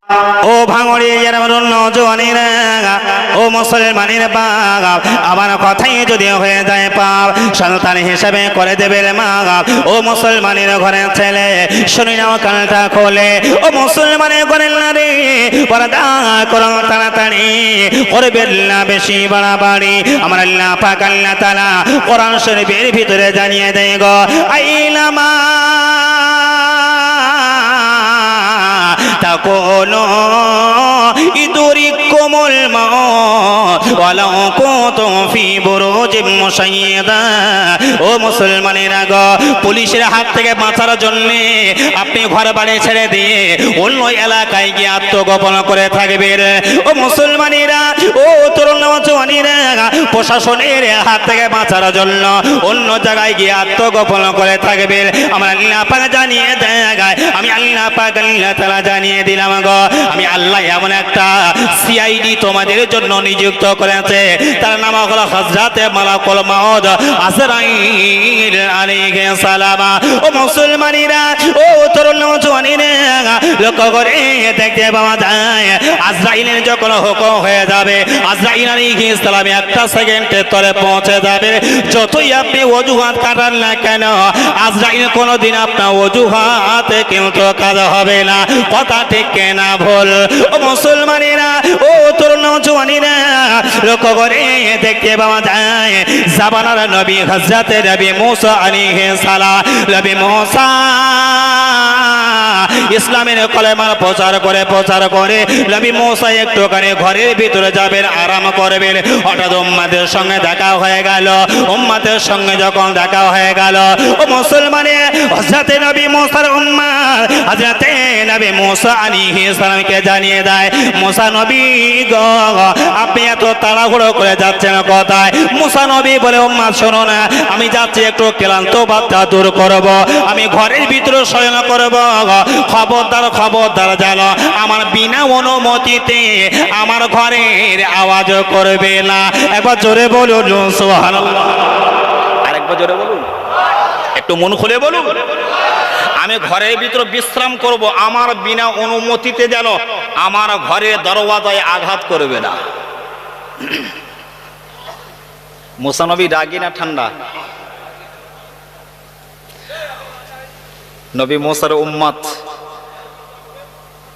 ও ভাঙড়িয়ার নজওয়ানেরা, ও মুসলমানের বাপ, আমার কথাই যদি হয়ে যায় পাপ, সন্তান হিসেবে করে দেবে মা। ও মুসলমানের ঘরের ছেলে, শুনে নাও কানটা খোলে। ও মুসলমানের ঘরের নারী, পর্দা করো তাড়াতাড়ি, করবেন না বেশি বাড়াবাড়ি। আমার আল্লাহ পাক আল্লাহ তাআলা কোরআন শরীফের ভিতরে জানিয়ে দেয় গো, আইলামা তাকুনু ইদরিকুমুল মাউত ওয়ালাউ কুনতুম ফি বুরুজিম মুশাইয়্যাদা। ও মুসলমানেরা গো, পুলিশের হাত থেকে বাঁচার জন্য আপনি ঘর বাড়ি ছেড়ে দিয়ে অন্য এলাকায় গিয়ে আত্মগোপন করে থাকবেন। ও মুসলমানেরা, ও তরুণ নওজওয়ানেরা, প্রশাসনের হাত থেকে বাঁচার জন্য অন্য জায়গায় গিয়ে আত্মগোপন করে থাকবেন। আমার আল্লাহ পাক জানিয়ে দেয়, আমি আল্লাহ পাক আল্লাহ তাআলা জানিয়ে দিলাম গো, আমি আল্লাহ এমন একটা সিআইডি তোমাদের জন্য নিযুক্ত করেছে, তার নাম হলো হযরত মালাকুল মাউত আজরাইল আলাইহিস সালাম। ও মুসলমানেরা, ও তরুণ নওজওয়ানেরা, লক্ষ্য করে দেখতে পাওয়া যায়, আজরাইলের যখন হুকুম হয়ে যাবে, আজরাইল আলাইহিস সালাম একটা সেকেন্ডের তরে পৌঁছে যাবে। যতই আপনি অজুহাত কাটান না কেন, আজরাইল কোনোদিন আপনার অজুহাতে কিন্তু কাজ হবে না। কথা ঠিক না ভুল? ও মুসলমানেরা, ও তরুণ নওজওয়ানেরা, লক্ষ্য করে দেখতে পাওয়া যায়, জামানার নবী হযরত নবী মুসা আলাইহিস সালাম, নবী মুসা ইসলামের কলেমার প্রচার করে নবী মুসা একটুখানি ঘরের ভিতরে যাবেন, আরাম করবেন। হঠাৎ উম্মতের সঙ্গে দেখা হয়ে গেল। উম্মতের সঙ্গে যখন দেখা হয়ে গেল, ও মুসলমানে, হযরত নবী মুসার উম্মত হযরত নবী মুসা আলাইহিস সালামকে জানিয়ে দেয়, মুসা নবী গো, আপনি এত তাড়াহুড়ো করে যাচ্ছেন কোথায়? মুসা নবী বলে, উম্মত শোনো না, আমি যাচ্ছি একটু ক্লান্ত বার্তা দূর করব, আমি ঘরের ভিতরে শয়ন করব। খবরদার জানো, আমার বিনা অনুমতিতে আমার ঘরের আওয়াজ করবে না। একবার জোরে বলুন সুবহানাল্লাহ। আরেকবার জোরে বলুন, একটু মন খুলে বলুন। আমি ঘরের ভিতরে বিশ্রাম করব, আমার বিনা অনুমতিতে যেন আমার ঘরের দরওয়াজায় আঘাত করবে না। মুসা নবী রাগী না ঠান্ডা? নবী মুসার উম্মত,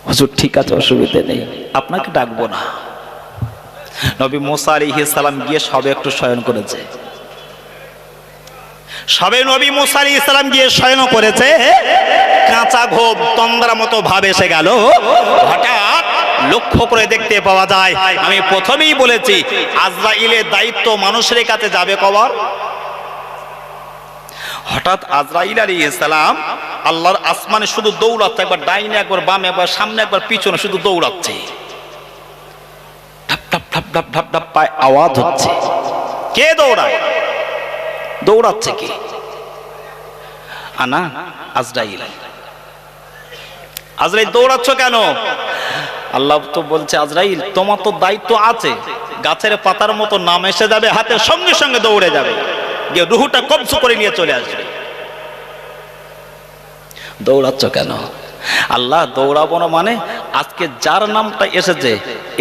হুজুর ঠিক আছে, অসুবিধা নেই, আপনাকে ডাকবো না। নবী মুসা আলাইহিস সালাম গিয়ে সবে একটু শয়ন করেছে, সবে নবী মুসা আলাইহিস সালাম গিয়ে শয়ন করেছে, কাঁচা ঘুম তন্দ্রার মতো ভাব এসে গেল। হঠাৎ লক্ষ্য করে দেখতে পাওয়া যায়, আমি প্রথমেই বলেছি, আজরাইলের দায়িত্ব মানুষের কাছে যাবে কবর। হঠাৎ আজরাইল আলাইহিস সালাম আল্লাহর আসমানে শুধু দৌড়াচ্ছে, একবার ডাইনে, একবার বামে, একবার সামনে, একবার পিছনে, শুধু দৌড়াচ্ছে। ঢাপ ঢাপ ঢাপ ঢাপ ঢাপ ঢাপ পায়ে আওয়াজ হচ্ছে। কে দৌড়ায়? দৌড়াচ্ছে কে? আনা আজরাইল। আজরাইল দৌড়াচ্ছ কেন? আল্লাহ তো বলছে, আজরাইল তোমার তো দায়িত্ব আছে, গাছের পাতার মতো নাম এসে যাবে, হাতের সঙ্গে সঙ্গে দৌড়ে যাবে, গিয়ে রুহুটা কবজ করে নিয়ে চলে আসবে। দৌড়াচ্ছ কেন? আল্লাহ দৌড়াবো না মানে, আজকে যার নামটা এসেছে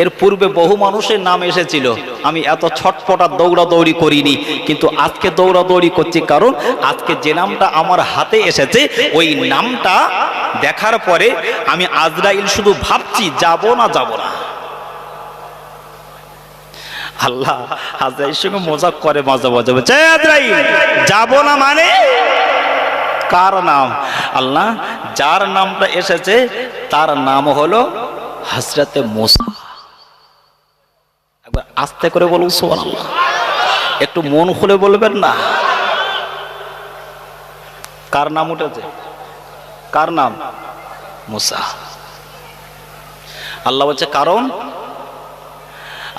এর পূর্বে বহু মানুষের নাম এসেছিল, আমি এত ছটপটা দৌড়াদৌড়ি করিনি, কিন্তু আজকে দৌড়াদৌড়ি করছি, কারণ আজকে যে নামটা আমার হাতে এসেছে ওই নামটা দেখার পরে আমি আজরাইল শুধু ভাবছি যাব না। আল্লাহ আজরাইলের সঙ্গে মজাক করে মাঝে মাঝে, বলছে আজরাইল যাব না মানে? কার নাম? আল্লাহ যার নামটা এসেছে তার নাম হলো হযরতে মুসা। একবার আস্তে করে বলুন সুবহানাল্লাহ, একটু মন খুলে বলবেন না। কার নাম উঠেছে? কার নাম? মুসা। আল্লাহ বলছে কারণ?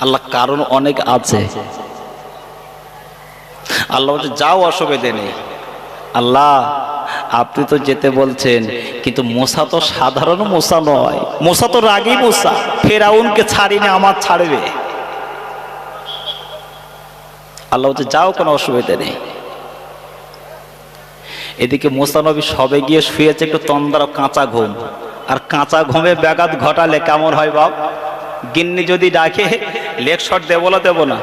আল্লাহ কারণ অনেক আছে। আল্লাহ বলছে যাও, অসুবিধা নেই। আল্লাহ আপনি তো যেতে বলছেন, কিন্তু মুসা তো সাধারণ মুসা নয়, মুসা তো রাগী মুসা, ফেরাউনকে ছাড়িনি, আমার ছাড়বে। আল্লাহ বলছে যাও, কোনো অসুবিধা নেই। এদিকে মুসা নবী সবে গিয়ে শুয়েছে, একটু তন্দ্রা কাঁচা ঘুম, আর কাঁচা ঘুমে ব্যাঘাত ঘটালে কেমন হয় বাপ? গিন্নি যদি ডাকে লেকশট দেবো না দেবো না,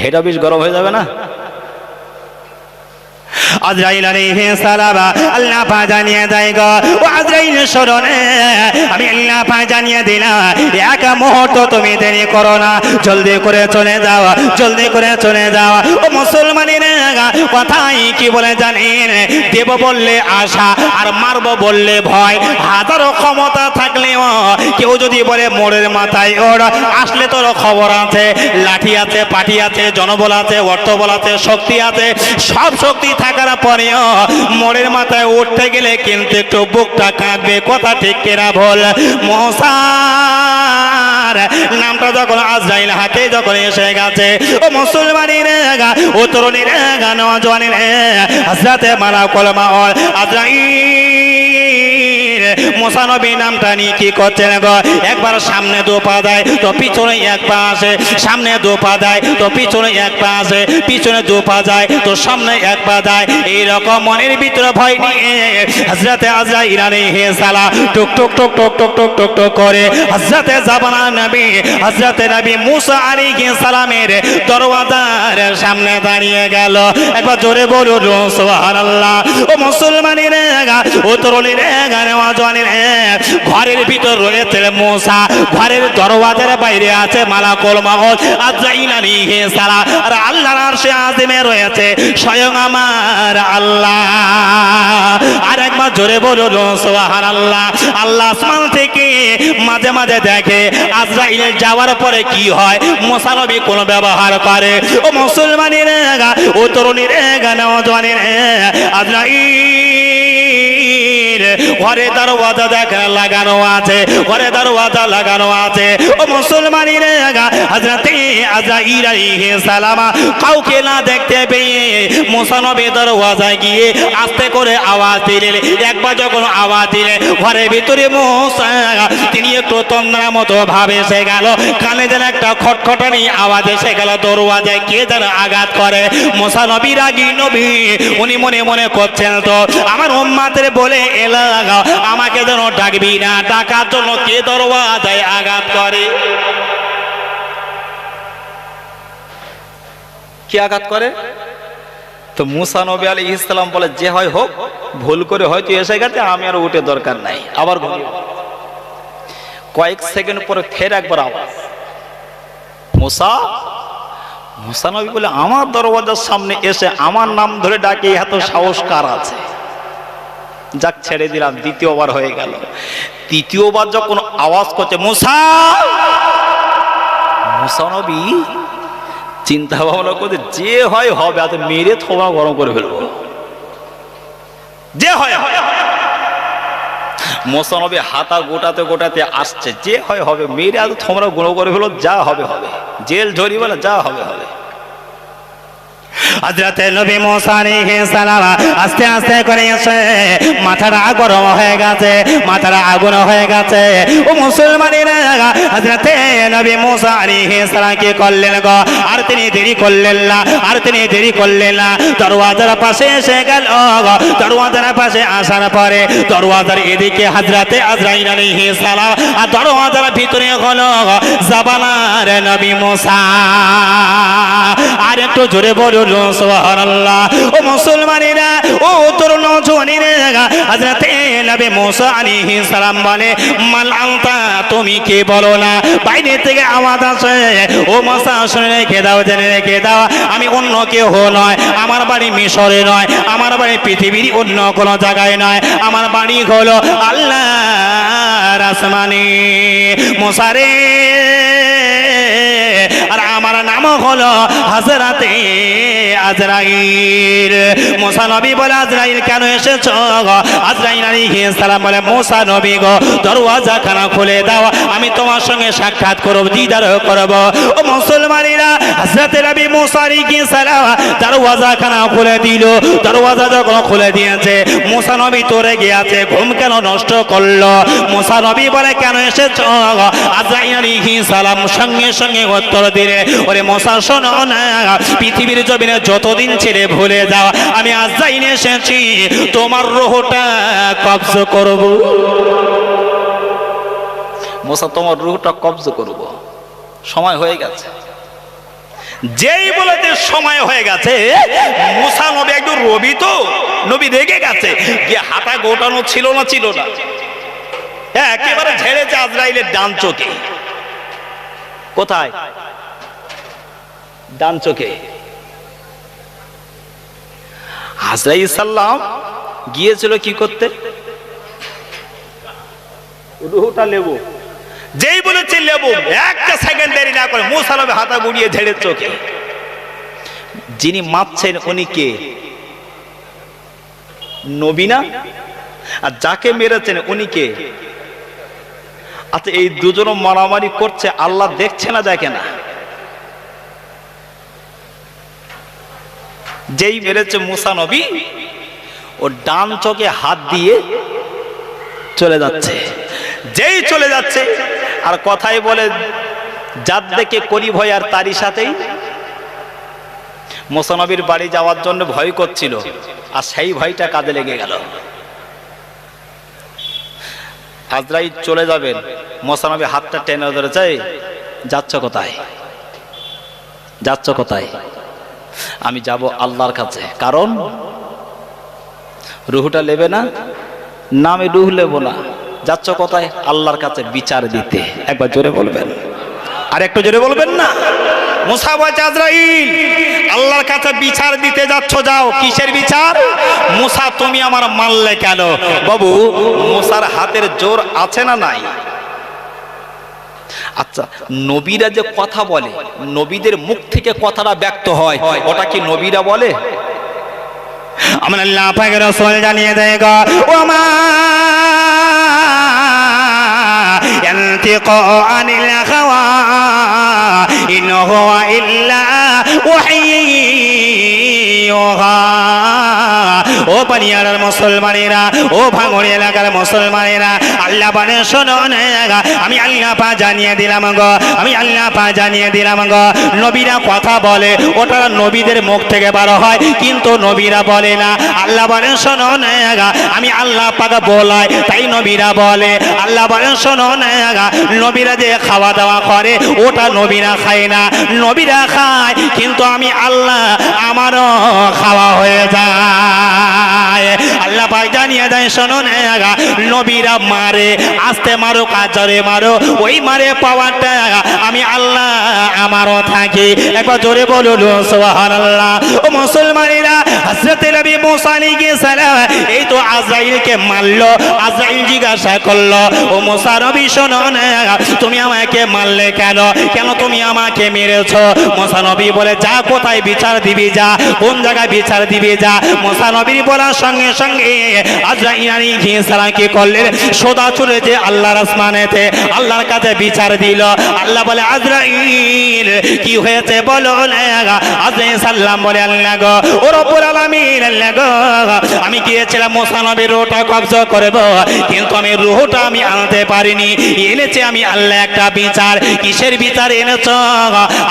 হেড অফিস গরম হয়ে যাবে না? আজরাইল আলাইহিস সালাম আল্লাহ পাক জানিয়ে দেয় গো, ও আজরাইল শোনে, আমি আল্লাহ পাক জানিয়ে দিলাম এক মুহূর্ত তুমি দেরি করো না, জলদি করে চলে যাও, জলদি করে চলে যাও। ও মুসলমানেরা কথাই কি বলে জানেন, দেব বললে আশা আর মারব বললে ভয়। হাজারো ক্ষমতা থাকলেও কেউ যদি বলে মোড়ের মাথায় ওর, আসলে তোর খবর আছে, লাঠি আছে, পাটি আছে, জনবল আছে, অর্থবল আছে, শক্তি আছে, সব শক্তি থাকার পরেও মোড়ের মাথায় উঠতে গেলে কিন্তু একটু বুকটা কাঁপবে। কথা ঠিক কেনা বল? মুসার নামটা যখন আজরাইল হাতে যখন এসে গেছে, ও মুসলমানেরা, ও তরুণীরা, নওজওয়ানেরা, হযরতে মালাকুল মাউত আজরাইল মুসা নবী নামটা নিয়ে কি করছেন গো? একবার সামনে দু পা দেয় তো পিছনে এক পা আসে, সামনে দু পা দেয় তো পিছনে এক পা আসে, পিছনে দু পা যায় তো সামনে এক পা দেয়। এইরকম মনের ভিতরে ভয় নিয়ে হযরতে আজরাইল আলাইহিস সালাম টুক টুক টুক টুক টুক টুক টুক টুক করে হযরতে জাবানা নবী, হযরতে নবী মুসা আলাইহিস সালামের দরওয়াজার সামনে দাঁড়িয়ে গেল। একবার জোরে বলুন সুবহানাল্লাহ। ও মুসলমানেরা, ও তরুণীরা, নওজওয়ানেরা, ঘরের ভিতর রয়েছে মুসা, ঘরের দরওয়াজার বাইরে আছে মালাকুল মাউত আজরাইল আলাইহিস সালাম, আর আল্লাহর আরশে আযিমে রয়েছে স্বয়ং আমার আল্লাহ। আর একবার জোরে বলুন সুবহানাল্লাহ। আল্লাহ আসমান থেকে মাঝে মাঝে দেখে আজরাইল যাওয়ার পরে কি হয়, মুসা নবী কোন ব্যবহার করে। ও মুসলমানেরা, ও তরুণীরা, নওজওয়ানেরা, আজরাইল ঘরে দরওয়াজা দেখা লাগানো আছে, ঘরে দরওয়াজা লাগানো আছে। ও মুসলমানেরা, হযরতে আজরাইল আলাইহিস সালাম কাউকে না দেখতে পেয়ে মুসা নবী দরওয়াজায় গিয়ে আস্তে করে আওয়াজ দিলেন। একবার যখন আওয়াজ দিলে ঘরের ভিতরে মুসা তিনি একটু তন্দ্রার মতো ভাবে এসে গেল, কানে যেন একটা খটখটানি আওয়াজ এসে গেল, দরওয়াজায় কে যেন আঘাত করে। মুসা নবী রাগী নবী, উনি মনে মনে করছেন তো আমার উম্মতের বলে এলা আমাকে যেন ডাকবি না, ডাকার জন্য কে দরওয়াজায় আঘাত করে? কি আঘাত করে? তো মুসা নবী আলাইহিস সালাম বলে যে হয় হোক, ভুল করে হয়তো এসে গেছে, আমি আর উঠে দরকার নাই, আবার ঘুমিয়ে। কয়েক সেকেন্ড পরে ফের একবার আওয়াজ, মুসা। মুসা নবী বলে আমার দরওয়াজার সামনে এসে আমার নাম ধরে ডাকে এত সাহস কার আছে? যাক ছেড়ে দিলাম, দ্বিতীয়বার হয়ে গেল। তৃতীয়বার যখন আওয়াজ করছে মুসা, মুসা নবী চিন্তা ভাবনা করতে যে হয় হবে, এত মেরে থোবা গরম করে ফেলবো, যে হয়। মুসা নবী হাতা গোটাতে গোটাতে আসছে, যে হয় হবে, মেরে এত থোমরা গুঁড়ো করে ফেলো, যা হবে হবে, জেল ঝরি বলে যা হবে হবে। হযরতে নবী মুসা আলাইহিস সালাম আস্তে আস্তে করে এসে মাথাটা গরম হয়ে গেছে, মাথাটা আগুন হয়ে গেছে। ও মুসলমানেরা, হযরতে নবী মুসা আলাইহিস সালাম কি করলেন গো? আর তিনি দেরি করলেন না, আর তিনি দেরি করলেন না, দরওয়াজার পাশে এসে গেল। দরওয়াজার পাশে আসার পরে দরওয়াজার এদিকে হযরতে আজরাইল আলাইহিস সালাম, আর দরওয়াজার ভিতরে হলো জাবানার নবী মুসা। আর একটু জোরে বলুন সুবহানাল্লাহ। ও মুসলমানেরা, ও তরুণ জওয়ানেরা, হযরতে নবী মুসা আলাইহিস সালাম বলে মাল আনতা, তুমি কে বলো না? বাইরে থেকে আওয়াজ আসে, ও মুসা শুনে রেখে দাও, জেনে রেখে দাও, আমি অন্য কেউ নয়, আমার বাড়ি মিশরে নয়, আমার বাড়ি পৃথিবীর অন্য কোনো জায়গায় নয়, আমার বাড়ি হলো আল্লাহর আসমানে। মুসা রে, আর আমার নাম হলো হযরতে আজরাইল। মুসা নবী বলে আজরাইল কেন এসেছো? আজরাইল আলাইহিস সালাম বলে মুসা নবী গো, দরওয়াজা খানা খুলে দাও, আমি তোমার সঙ্গে সাক্ষাৎ করব, দিদার করব। ও মুসলমানেরা, হযরতে নবী মুসা আলাইহিস সালাম দরওয়াজা খানা খুলে দিল। দরওয়াজা যখন খুলে দিয়েছে, মুসা নবী তোরে গিয়েছে, ঘুম কেন নষ্ট করলো? মুসা নবী বলে কেন এসেছো? আজরাইল আলাইহিস সালাম সঙ্গে সঙ্গে উত্তর দিলে ওরে মুসা শোনো না, পৃথিবীর জমিনে যতদিন ছেড়ে ভুলে যাও, আমি আজরাইল এসেছি তোমার রূহটা কবজ করব। মুসা তোমার রূহটা কবজ করব, সময় হয়ে গেছে। যেই বলেছে সময় হয়ে গেছে, মুসা নবী একটু রবি তো নবী রেগে গেছে, গিয়ে হাঁটা গোটানো ছিল না হ্যাঁ, একেবারে ঝেড়েছে আজরাইলের ডান চোখে। কোথায়? ডান চোখে। আজরাইল সাল্লাম গিয়েছিল কি করতে? রূহটা লেবু। যেই বলেছে লেবু, একটা সেকেন্ড দেরি না করে মুসা নবী হাতা গুড়িয়ে ঝেড়ে চোখে। যিনি মাপছেন উনি কে? নবী না? আর যাকে মেরেছেন উনি কে? আচ্ছা, এই দুজনও মারামারি করছে, আল্লাহ দেখছে না দেখে না? যেই মেরেছে মুসা নবী, ও ডান চোখে হাত দিয়ে চলে যাচ্ছে। যেই চলে যাচ্ছে আর কথাই বলে, যার দেখে করি ভয় আর তারই সাথেই। মুসা নবীর বাড়ি যাওয়ার জন্য ভয় করছিল, আর সেই ভয়টা কাজে লেগে গেল। আজরাইল চলে যাবেন, মুসা নবী হাতটা টেনে ধরেছে, যাচ্ছ কোথায়? যাচ্ছ কোথায়? আমি যাব আল্লাহর কাছে। কারণ রুহটা নেবে না? না, আমি রুহ নেব না। যাচ্ছ কোথায়? আল্লাহর কাছে বিচার দিতে। একবার জোরে বলবেন, আর একটু জোরে বলবেন না। মুসা বলছে, আজরাইল আল্লাহর কাছে বিচার দিতে যাচ্ছ, যাও। কিসের বিচার? মুসা তুমি আমার মারলে কেন? বাবু, মুসার হাতের জোর আছে না নাই? আচ্ছা, নবীরা যে কথা বলে, নবীদের মুখ থেকে কথাটা ব্যক্ত হয়, ওটা কি নবীরা বলে? আমার আল্লাহ পাকের রাসূল জানিয়ে দেয় গো, ও মা ইয়ানতিকু আনিল হাওয়া ইন হুয়া ইল্লা ওয়াহয়ুহা। ও পানিয়ার মুসলমানেরা, ও ভাঙড়ি এলাকার মুসলমানেরা, আল্লাহ পানে শোনো না, আমি আল্লাহ পা জানিয়ে দিলাম গো, আমি আল্লাহ পা জানিয়ে দিলাম গো, নবীরা কথা বলে, ওটা নবীদের মুখ থেকে বার হয়, কিন্তু নবীরা বলে না। আল্লাহ বলেন শোনো না, আমি আল্লাহ পাক বলাই, তাই নবীরা বলে। আল্লাহ বলেন শোনো না, নবীরা যে খাওয়া দাওয়া করে ওটা নবীরা খায় না, নবীরা খায়, কিন্তু আমি আল্লাহ আমারও খাওয়া হয়ে যায়। আল্লাহ পাক জানিয়ে দেয়, শোনো না, নবীরা মারে, আস্তে মারো কাজরে মারো, ওই মারে পাওয়াটা আমি আল্লাহ আমারও থাকি। একবার জোরে বলুন সুবহানাল্লাহ। ও মুসলমানেরা, হযরত নবী মুসা আলাইহিস সালাম এই তো আজরাইলকে মারলো। আজরাইল জিজ্ঞাসা করলো, ও মুসা নবী শোনো না, তুমি আমাকে মারলে কেন? কেন তুমি আমাকে মেরেছো? মুসা নবী বলে, যা, কোথায় বিচার দিবি যা, কোন জায়গায় বিচার দিবি যা। মুসা নবীর বলার সঙ্গে সঙ্গে আজরাইল আলাইহিস সালাম কি করলেন? সোজা চলে যে আল্লাহর আসমানেতে আল্লাহর কাছে বিচার দিল। আল্লাহ বলে, আজরাইল কি হয়েছে বলো না। আজরাইল সাল্লাম বলে, আল্লাহ গো, ও রব্বুল আলামিন, আল্লাহ গো, আমি গিয়েছিলাম মুসা নবীর রূহটা কবজ করব, কিন্তু আমি রূহটা আমি আনতে পারিনি। এনেছে আমি আল্লাহ একটা বিচার। কিসের বিচার এনেছো?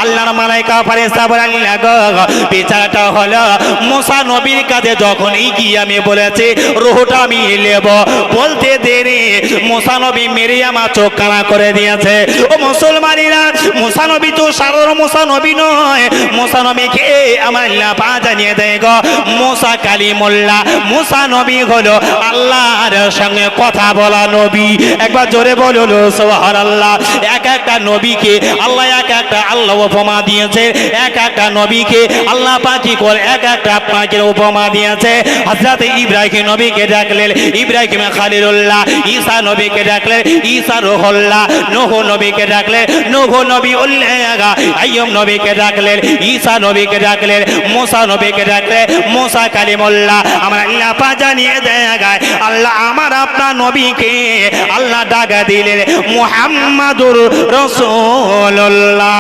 আল্লাহর মালায়েকা ফেরেশতা বলে, আল্লাহ গো, বিচারটা হলো মুসা নবীর কাছে যখনই গিয়ে আমি বলেছি রূহটা আমি নেব, বলতে দেরি মুসা নবী মেরে আমার চোখ কানা করে দিয়েছে। ও মুসলমানেরা, মুসা নবী তো সাধারণ মুসা নবী নয়, মুসা নবীকে আমার আল্লাহ পা জানিয়ে দেয় গো, মুসা কালিমুল্লাহ। মুসা নবী হলো আল্লাহর সঙ্গে কথা বলা নবী। একবার জোরে বলুন সুবহানাল্লাহ। এক একটা নবীকে আল্লাহ এক একটা আল্লাহ উপমা দিয়েছে, এক একটা নবীকে আল্লাহ পাক কি করে এক একটা আপনাকে উপমা দিয়েছে। হযরত ইব্রাহিম নবীকে ডাকলেন ইব্রাহিম খলিলুল্লাহ, ঈসা নবীকে ডাকলেন ঈসা রূহুল্লাহ, নূহ নবীকে ডাকলেন নূহ নবীউল্লাহ, আইয়ুব নবীকে ডাকলেন ঈসা নবীকে ডাকলেন, মুসা নবীকে ডাকলেন মুসা কালিমুল্লাহ। আমার আল্লাহ পা জানিয়ে দেয় আল্লাহ আমার আপনার নবীকে আল্লাহ ডাক দিলেন মুহাম্মাদুর রাসূলুল্লাহ।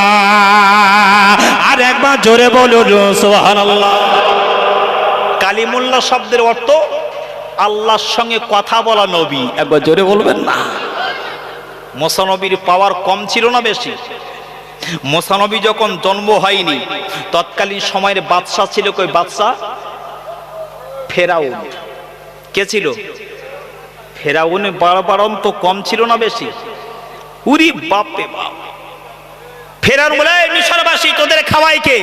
আর একবার জোরে বলুন সুবহানাল্লাহ। কালিমুল্লাহ শব্দের অর্থ আল্লাহর সঙ্গে কথা বলা নবী। একবার জোরে বলবেন না। মুসা নবীর পাওয়ার কম ছিল না বেশি? মুসা নবী যখন জন্ম হয়নি তৎকালীন সময়ের বাদশা ছিল কই বাদশা? ফেরাউন। কে ছিল? ফেরাউনের বাড়াবাড়ন তো কম ছিল না বেশি? উরি বাপে বাপ। ফেরাউন বলে মিশরবাসী তোদের খাওয়াই কে?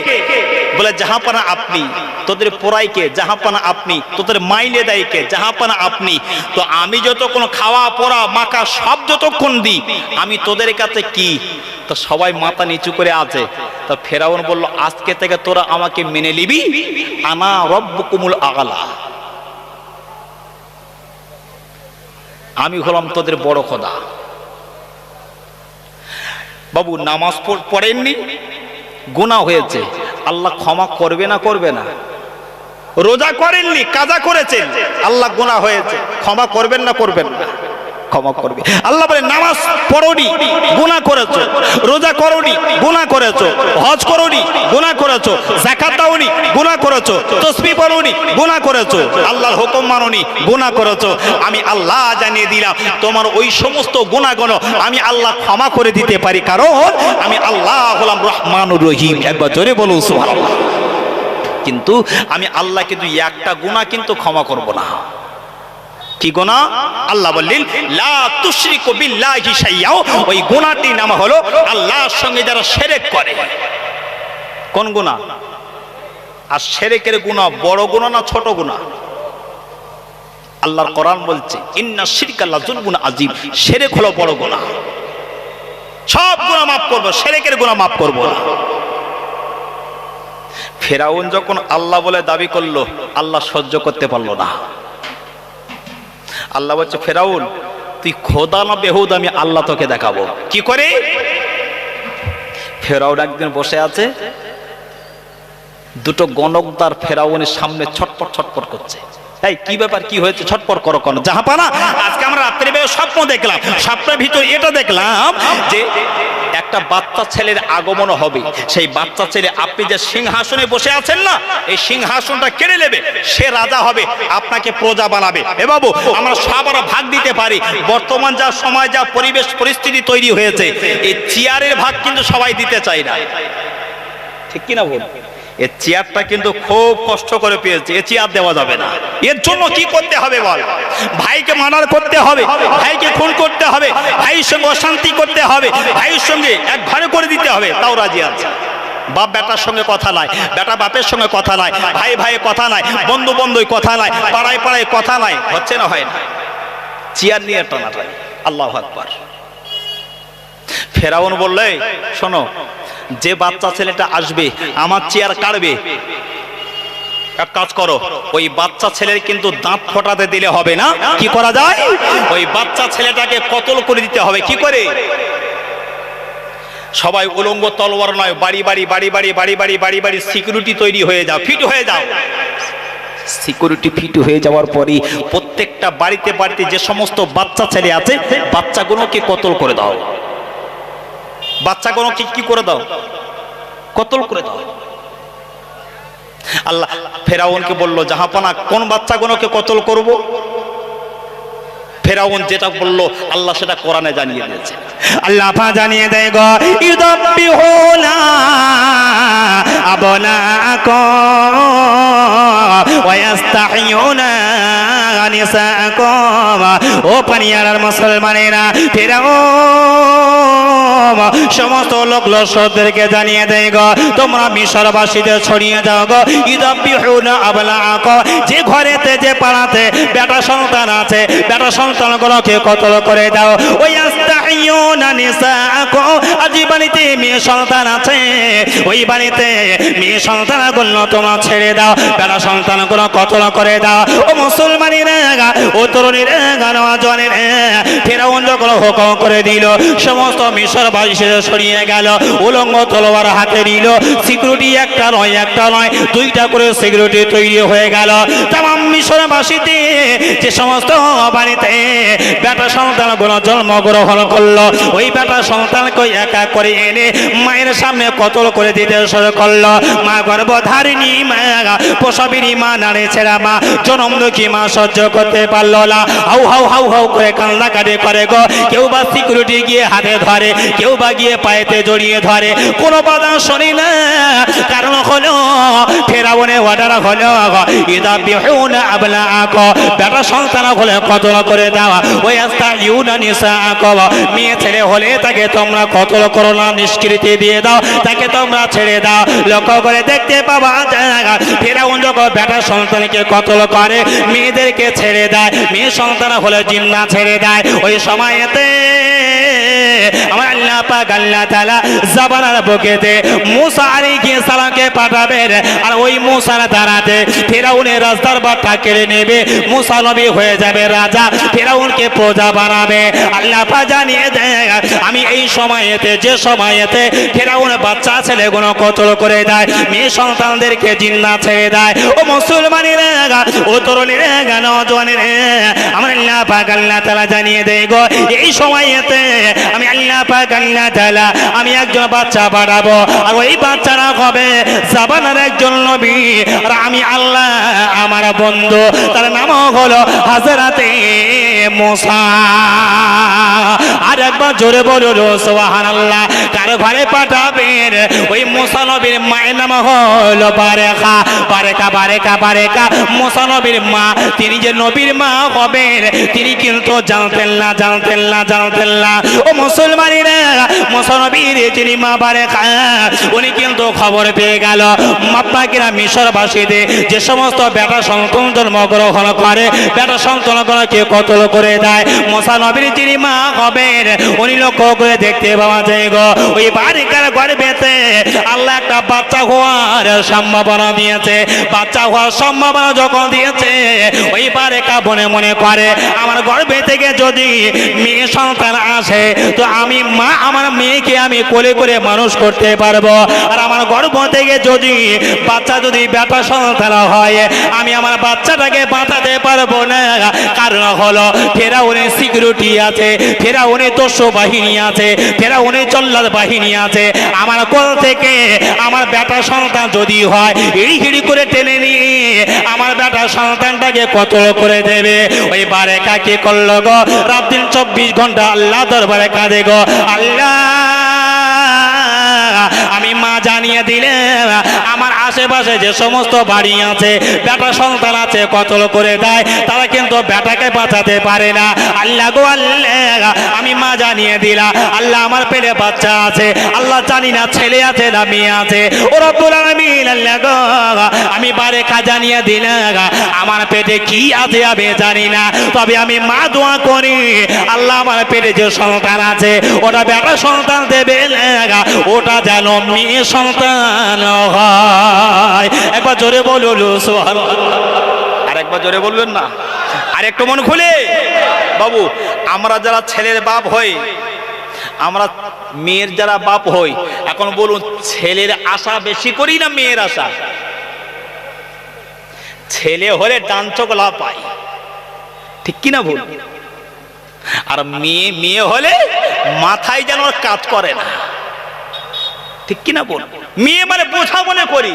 বলে জাহাপানা আপনি। তোদের পোড়াই কে? জাহাপানা আপনি। তোদের মাইনে দেয় কে? জাহাপানা আপনি। তো আমি যতক্ষণ খাওয়া পড়া মাকা সব যতক্ষণ দিই আমি তোদের কাছে কি? তো সবাই মাথা নিচু করে আছে। তো ফেরাউন বলল আজকে থেকে তোরা আমাকে মেনে নিবি, আনা রব্বুকুমুল আলা, আমি হলাম তোদের বড় খোদা। বাবু নামাজ পড়েননি, গুনাহ হয়েছে, আল্লাহ ক্ষমা করবে না করবে না? রোজা করেননি, কাজা করেছেন, আল্লাহ গুনাহ হয়েছে, ক্ষমা করবেন না করবেন না? ক্ষমা করবে। আল্লাহ বলে নামাজ পড়োনি, গুনাহ করেছো, রোজা করোনি, গুনাহ করেছো, হজ করোনি, গুনাহ করেছো, যাকাত দাওনি, গুনাহ করেছো, তাসবিহ পড়োনি, গুনাহ করেছো, আল্লাহর হুকুম মানোনি, গুনাহ করেছো। আমি আল্লাহ জানিয়ে দিলাম তোমার ওই সমস্ত গুনাহগুলো আমি আল্লাহ ক্ষমা করে দিতে পারি, কারণ আমি আল্লাহ হলাম রহমানুর রহিম। একবার জোরে বলুন সুবহানাল্লাহ। কিন্তু আমি আল্লাহ কিন্তু একটা গুনাহ কিন্তু ক্ষমা করব না। কি গুনাহ? আল্লাহ বললেন লা তুশরিকু বিল্লাহি শাইআ। ওই গুনাহটির নাম হলো আল্লাহর সঙ্গে যারা শিরক করে। কোন গুনাহ? আর শিরকের গুনাহ বড় গুনাহ না ছোট গুনাহ? আল্লাহর কোরআন বলছে ইন্না শিরকা লাযুলমুন আযীম। শিরক হলো বড় গুনাহ। সব গুনাহ মাফ করব, শিরকের গুনাহ মাফ করব না। ফেরাউন যখন আল্লাহ বলে দাবি করলো, আল্লাহ সহ্য করতে পারলো না। আল্লাহ বলছে ফেরাউন তুই খোদা না বেহুদ, আমি আল্লাহ তোকে দেখাবো। কি করে? ফেরাউন একদিন বসে আছে, দুটো গণকদার ফেরাউনের সামনে ছটপট ছটপট করছে। এই কি ব্যাপার, কি হয়েছে, ছটপট করো কেন? জাহাপানা আজকে আমরা রাত্রে বেলা স্বপ্ন দেখলাম, স্বপ্নের ভিতর এটা দেখলাম যে একটা বাচ্চা ছেলের আগমন হবে। সেই বাচ্চা ছেলে আপনি যে সিংহাসনে বসে আছেন না, এই সিংহাসনটা কেড়ে নেবে, সে রাজা হবে, আপনাকে প্রজা বানাবে। এ বাবু আমরা সবার ভাগ দিতে পারি। বর্তমান যা সময় যা পরিবেশ পরিস্থিতি তৈরি হয়েছে, এই চেয়ারের ভাগ কিন্তু সবাই দিতে চায় না, ঠিক কিনা বল? এই চেয়ারটা কিন্তু খুব কষ্ট করে পেয়েছে, এ চেয়ার দেওয়া যাবে না। এর জন্য কি করতে হবে বল? ভাইকে মার্ডার করতে হবে, ভাইকে খুন করতে হবে, ভাইয়ের সঙ্গে অশান্তি করতে হবে, ভাইয়ের সঙ্গে এক ঘরে করে দিতে হবে, তাও রাজি আছে। বাপ বেটার সঙ্গে কথা নাই, বেটা বাপের সঙ্গে কথা নাই, ভাই ভাইয়ের কথা নাই, বন্ধু বন্ধুই কথা নাই, পাড়ায় পাড়ায় কথা নাই, হচ্ছে না হয় না? চেয়ার নিয়ে টানাটানি। আল্লাহু আকবার। ফেরাউন বললে শোনো, যে বাচ্চা ছেলেটা আসবে আমার চেয়ার কাটবে, এক কাজ করো, ওই বাচ্চা ছেলের কিন্তু দাঁত ফোটাতে দিলে হবে না। কি করা যায়? ওই বাচ্চা ছেলেটাকে কতল করে দিতে হবে। কি করে? সবাই উলঙ্গ তলোয়ার নয়, বাড়ি বাড়ি বাড়ি বাড়ি বাড়ি বাড়ি বাড়ি বাড়ি সিকিউরিটি তৈরি হয়ে যাও, ফিট হয়ে যাও। সিকিউরিটি ফিট হয়ে যাওয়ার পরই প্রত্যেকটা বাড়িতে বাড়িতে যে সমস্ত বাচ্চা ছেলে আছে বাচ্চাগুলোকে কতল করে দাও। বাচ্চাগুলোকে কি করে দাও? কতল করে দাও। আল্লাহ ফেরাউনকে বলল জাহাপানা কোন বাচ্চাগুলোকে কতল করব? ফেরাউন যেটা বলল আল্লাহ সেটা কোরআনে জানিয়ে দিয়েছে। আল্লাহ জানিয়ে দেয় গো ইউদাব্বিহুনা আবনাকুম ওয়া ইস্তাহিয়ুনা নিসাকুম। ও পানিয়ার মুসলমানেরা, ফেরাউন সমস্ত লোক লশকরদেরকে জানিয়ে দেয় গো তোমরা মিশরবাসীদের ছড়িয়ে দাও গো ইউদাব্বিহুনা আবনাকুম। যে ঘরেতে যে পাড়াতে বেটা সন্তান আছে, বেটা সন্তানগুলোকে কতল করে দাও। ওই ইস্তাহিয়ুনা নিসাকুম। আর যে বাড়িতে মেয়ে সন্তান আছে ওই বাড়িতে মেয়ে সন্তানগুলো তোমরা ছেড়ে দাও, বেটা সন্তানগুলো কতল করে দাও। ও মুসলমানেরা, ও তরুণীরা, নওজওয়ানেরা, ফেরাউন যখন হুকুম করে দিল সমস্ত মিশরবাসীদের সরিয়ে গেল, উলঙ্গ তলোয়ার হাতে নিল। সিকিউরিটি একটা নয়, একটা নয়, দুইটা করে সিকিউরিটি তৈরি হয়ে গেল। তামাম মিশরবাসীতে যে সমস্ত বাড়িতে বেটা সন্তানগুলো জন্মগ্রহণ করলো ওই বেটা সন্তানকে একা করে এনে মায়ের সামনে কতল করে দিতে শুরু করলো। মা গর্ভধারিণী মা, প্রসবিনী মা, নাড়ে ছেড়া মা, জনমদুখী মা সহ্য করতে পারলো না। হাউ হাউ হাউ হাউ করে কান্নাকাটি করে গো। কেউ বা সিকিউরিটি গিয়ে হাতে ধরে, কেউ বা গিয়ে পায়েতে জড়িয়ে ধরে, কোনো বাধা শুনি না। কারণ হলো ফেরাউনের অর্ডার হলো ইদা বিহুনা আবলাআক, বেটা সন্তান হলে কতল করে দেওয়া। ওই আস্তা ইউনা নিসাআক, মেয়ে ছেলে হলে তাকে তোমরা কতল করো না, নিষ্কৃতি দিয়ে দাও, তাকে তোমরা ছেড়ে দাও। লক্ষ্য করে দেখতে পাবা ফেরাউন যখন বেটা সন্তানকে কতল করে, মেয়েদেরকে ছেড়ে দেয়, মেয়ে সন্তান হলে জিন্না ছেড়ে দেয়। ওই সময়তে আমার আল্লাহ পাক আল্লাহ তাআলা জাবানার বুকেতে মুসা আলাইহিস সালামকে পাঠাবেন। আর ওই মুসার দ্বারাতে ফেরাউনের রাজদরবারটা কেড়ে নেবে, মুসা নবী হয়ে যাবে রাজা, ফেরাউনকে প্রজা বানাবে। আল্লাহ পাক জানিয়ে দেয় আমি এই সময়েতে, যে সময়েতে ফেরাউন বাচ্চা ছেলেগুলো কতল করে দেয়, মেয়ে সন্তানদেরকে জিন্না ছেড়ে দেয়। ও মুসলমানেরা, ও তরুণীরা, নওজওয়ানেরা, আমার আল্লাহ পাক আল্লাহ তাআলা জানিয়ে দেয় গো, এই সময়েতে আমি আল্লাহ পাক আল্লাহ তাআলা আমি একজন বাচ্চা পাঠাবো। আর ওই বাচ্চারা হবে জাবানার একজন নবী। আর আমি আল্লাহ আমার বন্ধু, তার নাম হলো হযরতে মুসা। আর একবার জোরে বলুন সুবহানাল্লাহ। কার ঘরে পাঠাবেন? ওই মুসা নবীর মায়ের নাম হলো বারেকা। বারেকা বারেকা বারেকা মুসা নবীর মা। তিনি যে নবীর মা হবেন তিনি কিন্তু জানতেন না, জানতেন না, জানতেন না। ও মুসলমানেরা, মুসা নবীর যিনি মা বারেকা, উনি কিন্তু খবর পেয়ে গেল মাপ্পাকিরা মিশরবাসীদের যে সমস্ত বেটা সন্তান জন্মগ্রহণ করে, বেটা সন্তানগুলোকে কতল করে দেয়। মুসা নবীর যিনি মা হবেন উনি লক্ষ্য করে দেখতে পাওয়া যায় গো, ওই বারিকার গর্ভেতে আল্লাহ একটা বাচ্চা হওয়ার সম্ভাবনা দিয়েছে। বাচ্চা হওয়ার সম্ভাবনা যখন দিয়েছে, ওই বারিকা মনে মনে করে আমার গর্ভে থেকে যদি মেয়ে সন্তান আসে তো আমি মা আমার মেয়েকে আমি কোলে করে মানুষ করতে পারবো। আর আমার গর্ভ থেকে যদি বাচ্চা যদি বেটা সন্তান হয়, আমি আমার বাচ্চাটাকে বাঁচাতে পারবো না। কারণ হলো ফেরাউনের সিকিউরিটি আছে, ফেরাউনের দস্যু বাহিনী আছে, ফেরাউনের জল্লাদ বাহিনী আছে। আমার কোল থেকে আমার বেটা সন্তান যদি হয়, হিড়ি করে টেনে নিয়ে আমার বেটা সন্তানটাকে কতল করে দেবে। ওই বারেকা কি করলো গো, রাত দিন 24 ঘন্টা আল্লাহ দরবারে কাঁদে গো, আল্লাহ আমি মা জানিয়ে দিলে আমার আশেপাশে যে সমস্ত বাড়ি আছে, বেটা সন্তান আছে কতল করে দেয়, তারা কিন্তু বেটাকে বাঁচাতে পারে না। আল্লাহ গো আল্লাহ আমি মা জানিয়ে দিলাম, আল্লাহ আমার পেটে বাচ্চা আছে, আল্লাহ জানি না ছেলে আছে না মেয়ে আছে। ও রব্বুল আলামিন, আল্লাহ গো আমি বারেকা জানিয়ে দিলাম আমার পেটে কি আছে আমি জানি না, তবে আমি মা দোয়া করি আল্লাহ আমার পেটে যে সন্তান আছে ওটা বেটা সন্তান দেবে, ওটা যেন মেয়ে সন্তান হয়। একবার জোরে বলুন সুবহানাল্লাহ। আর একবার জোরে বলবেন না? আর একটু মন খুলে বাবু, আমরা যারা ছেলের বাপ হই, আমরা মেয়ের যারা বাপ হই, এখন বলুন ছেলের আশা বেশি করি না মেয়ের আশা? ছেলে হলে ডান চোখ লাভ পায়, ঠিক কিনা ভুল? আর মেয়ে হলে মাথায় যেন কাজ করে না, ঠিক কিনা বল? মেয়ে মানে বোঝা মনে করি,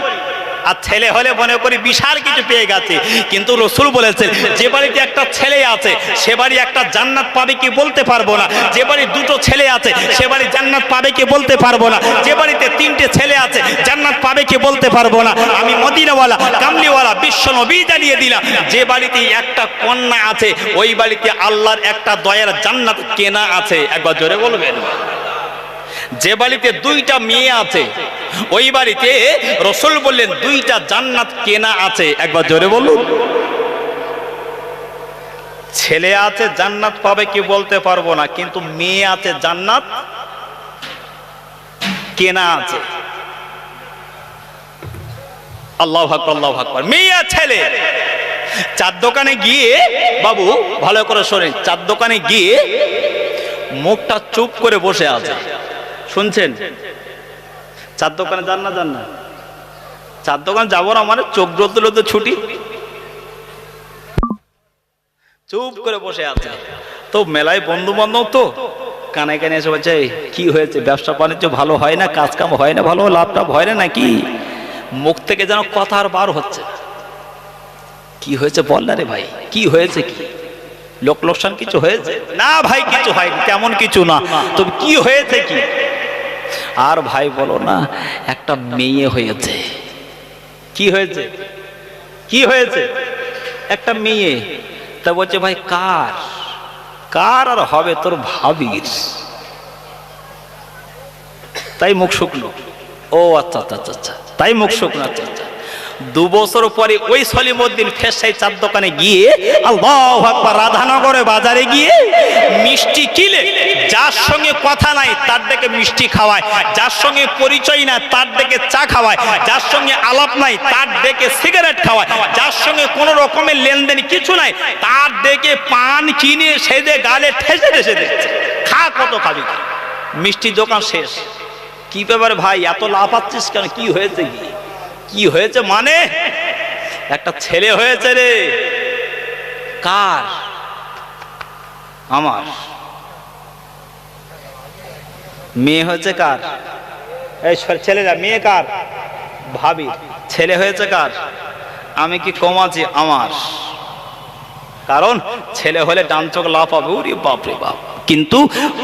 আর ছেলে হলে মনে করি বিশাল কিছু পেয়ে গেছে। কিন্তু রাসূল বলেছেন যে বাড়িতে একটা ছেলে আছে সে বাড়ি একটা জান্নাত পাবে কি বলতে পারবো না, যে বাড়ি দুটো ছেলে আছে সে বাড়ি জান্নাত পাবে কি বলতে পারবো না, যে বাড়িতে 3টে ছেলে আছে জান্নাত পাবে কি বলতে পারবো না। আমি মদিনাওয়ালা কামলিওয়ালা বিশ্ব নবী জানিয়ে দিলাম, যে বাড়িতে একটা কন্যা আছে ওই বাড়িতে আল্লাহর একটা দয়ার জান্নাত কেনা আছে। একবার জোরে বলবেন। যে বাড়িতে 2টা মেয়ে আছে ওই বাড়িতে রাসূল বললেন 2টা জান্নাত কেনা আছে। একবার জোরে বলুন। ছেলে আছে জান্নাত পাবে কি বলতে পারবো না, কিন্তু মেয়ে আছে জান্নাত কেনা আছে। আল্লাহু আকবার, আল্লাহু আকবার। মেয়ে আর ছেলে চার দোকানে গিয়ে, বাবু ভালো করে শোনেন, চার দোকানে গিয়ে মুখটা চুপ করে বসে আছে, শুনছেন? চার দোকানে যান না? যান না? চার দোকান যাবো না মানে চোখ রোদ্দুর ছুটি, চুপ করে বসে আছে। তো মেলায় বন্ধু বান্ধব তো কানে কানে এসে বলছে, কি হয়েছে, ব্যবসা বাণিজ্য ভালো হয় না, কাজ কাম হয় না, ভালো লাভ টাভ হয় না নাকি? মুখ থেকে যেন কথা আর বার হচ্ছে। কি হয়েছে বল না রে ভাই, কি হয়েছে, কি লোক লোকসান কিছু হয়েছে? না ভাই কিছু হয়নি, তেমন কিছু না। তবে কি হয়েছে কি? আর ভাই বলো না, একটা মেয়ে হয়েছে। কি হয়েছে, কি হয়েছে? একটা মেয়ে। তা বলছে ভাই কার? কার আর হবে, তোর ভাবির। তাই মুখ শুকনো। ও আচ্ছা আচ্ছা আচ্ছা আচ্ছা, তাই মুখ শুকনো। আচ্ছা আচ্ছা। 2 বছর পরে ওই সলিমউদ্দিন ফেসাই চার দোকানে গিয়ে, আল্লাহু আকবার, রাধানগরে বাজারে গিয়ে মিষ্টি কিনে যার সঙ্গে কথা নাই তার ডেকে মিষ্টি খাওয়ায়, যার সঙ্গে পরিচয় না তার ডেকে চা খাওয়ায়, যার সঙ্গে আলাপ নাই তার ডেকে সিগারেট খাওয়ায়, যার সঙ্গে কোনো রকমের লেনদেন কিছু নাই তার ডেকে পান কিনে সেদে গালে ঠেসে ঠেসে দিচ্ছে। খা, কত খাবি? মিষ্টির দোকান শেষ। কি ব্যাপারে ভাই, এত লাফাচ্ছিস কেন? কি হয়েছে, কি কি হয়েছে? মানে একটা ছেলে হয়েছে রে। কার? আমার। মেয়ে হয়েছে কার? এই ছেলেরা, মেয়ে কার? ভাবি। ছেলে হয়েছে কার? আমি কি কমাচ্ছি? আমার। কারণ ছেলে হলে ডান চোখ লাফাবে। ওরে বাপ রে বাপ। কিন্তু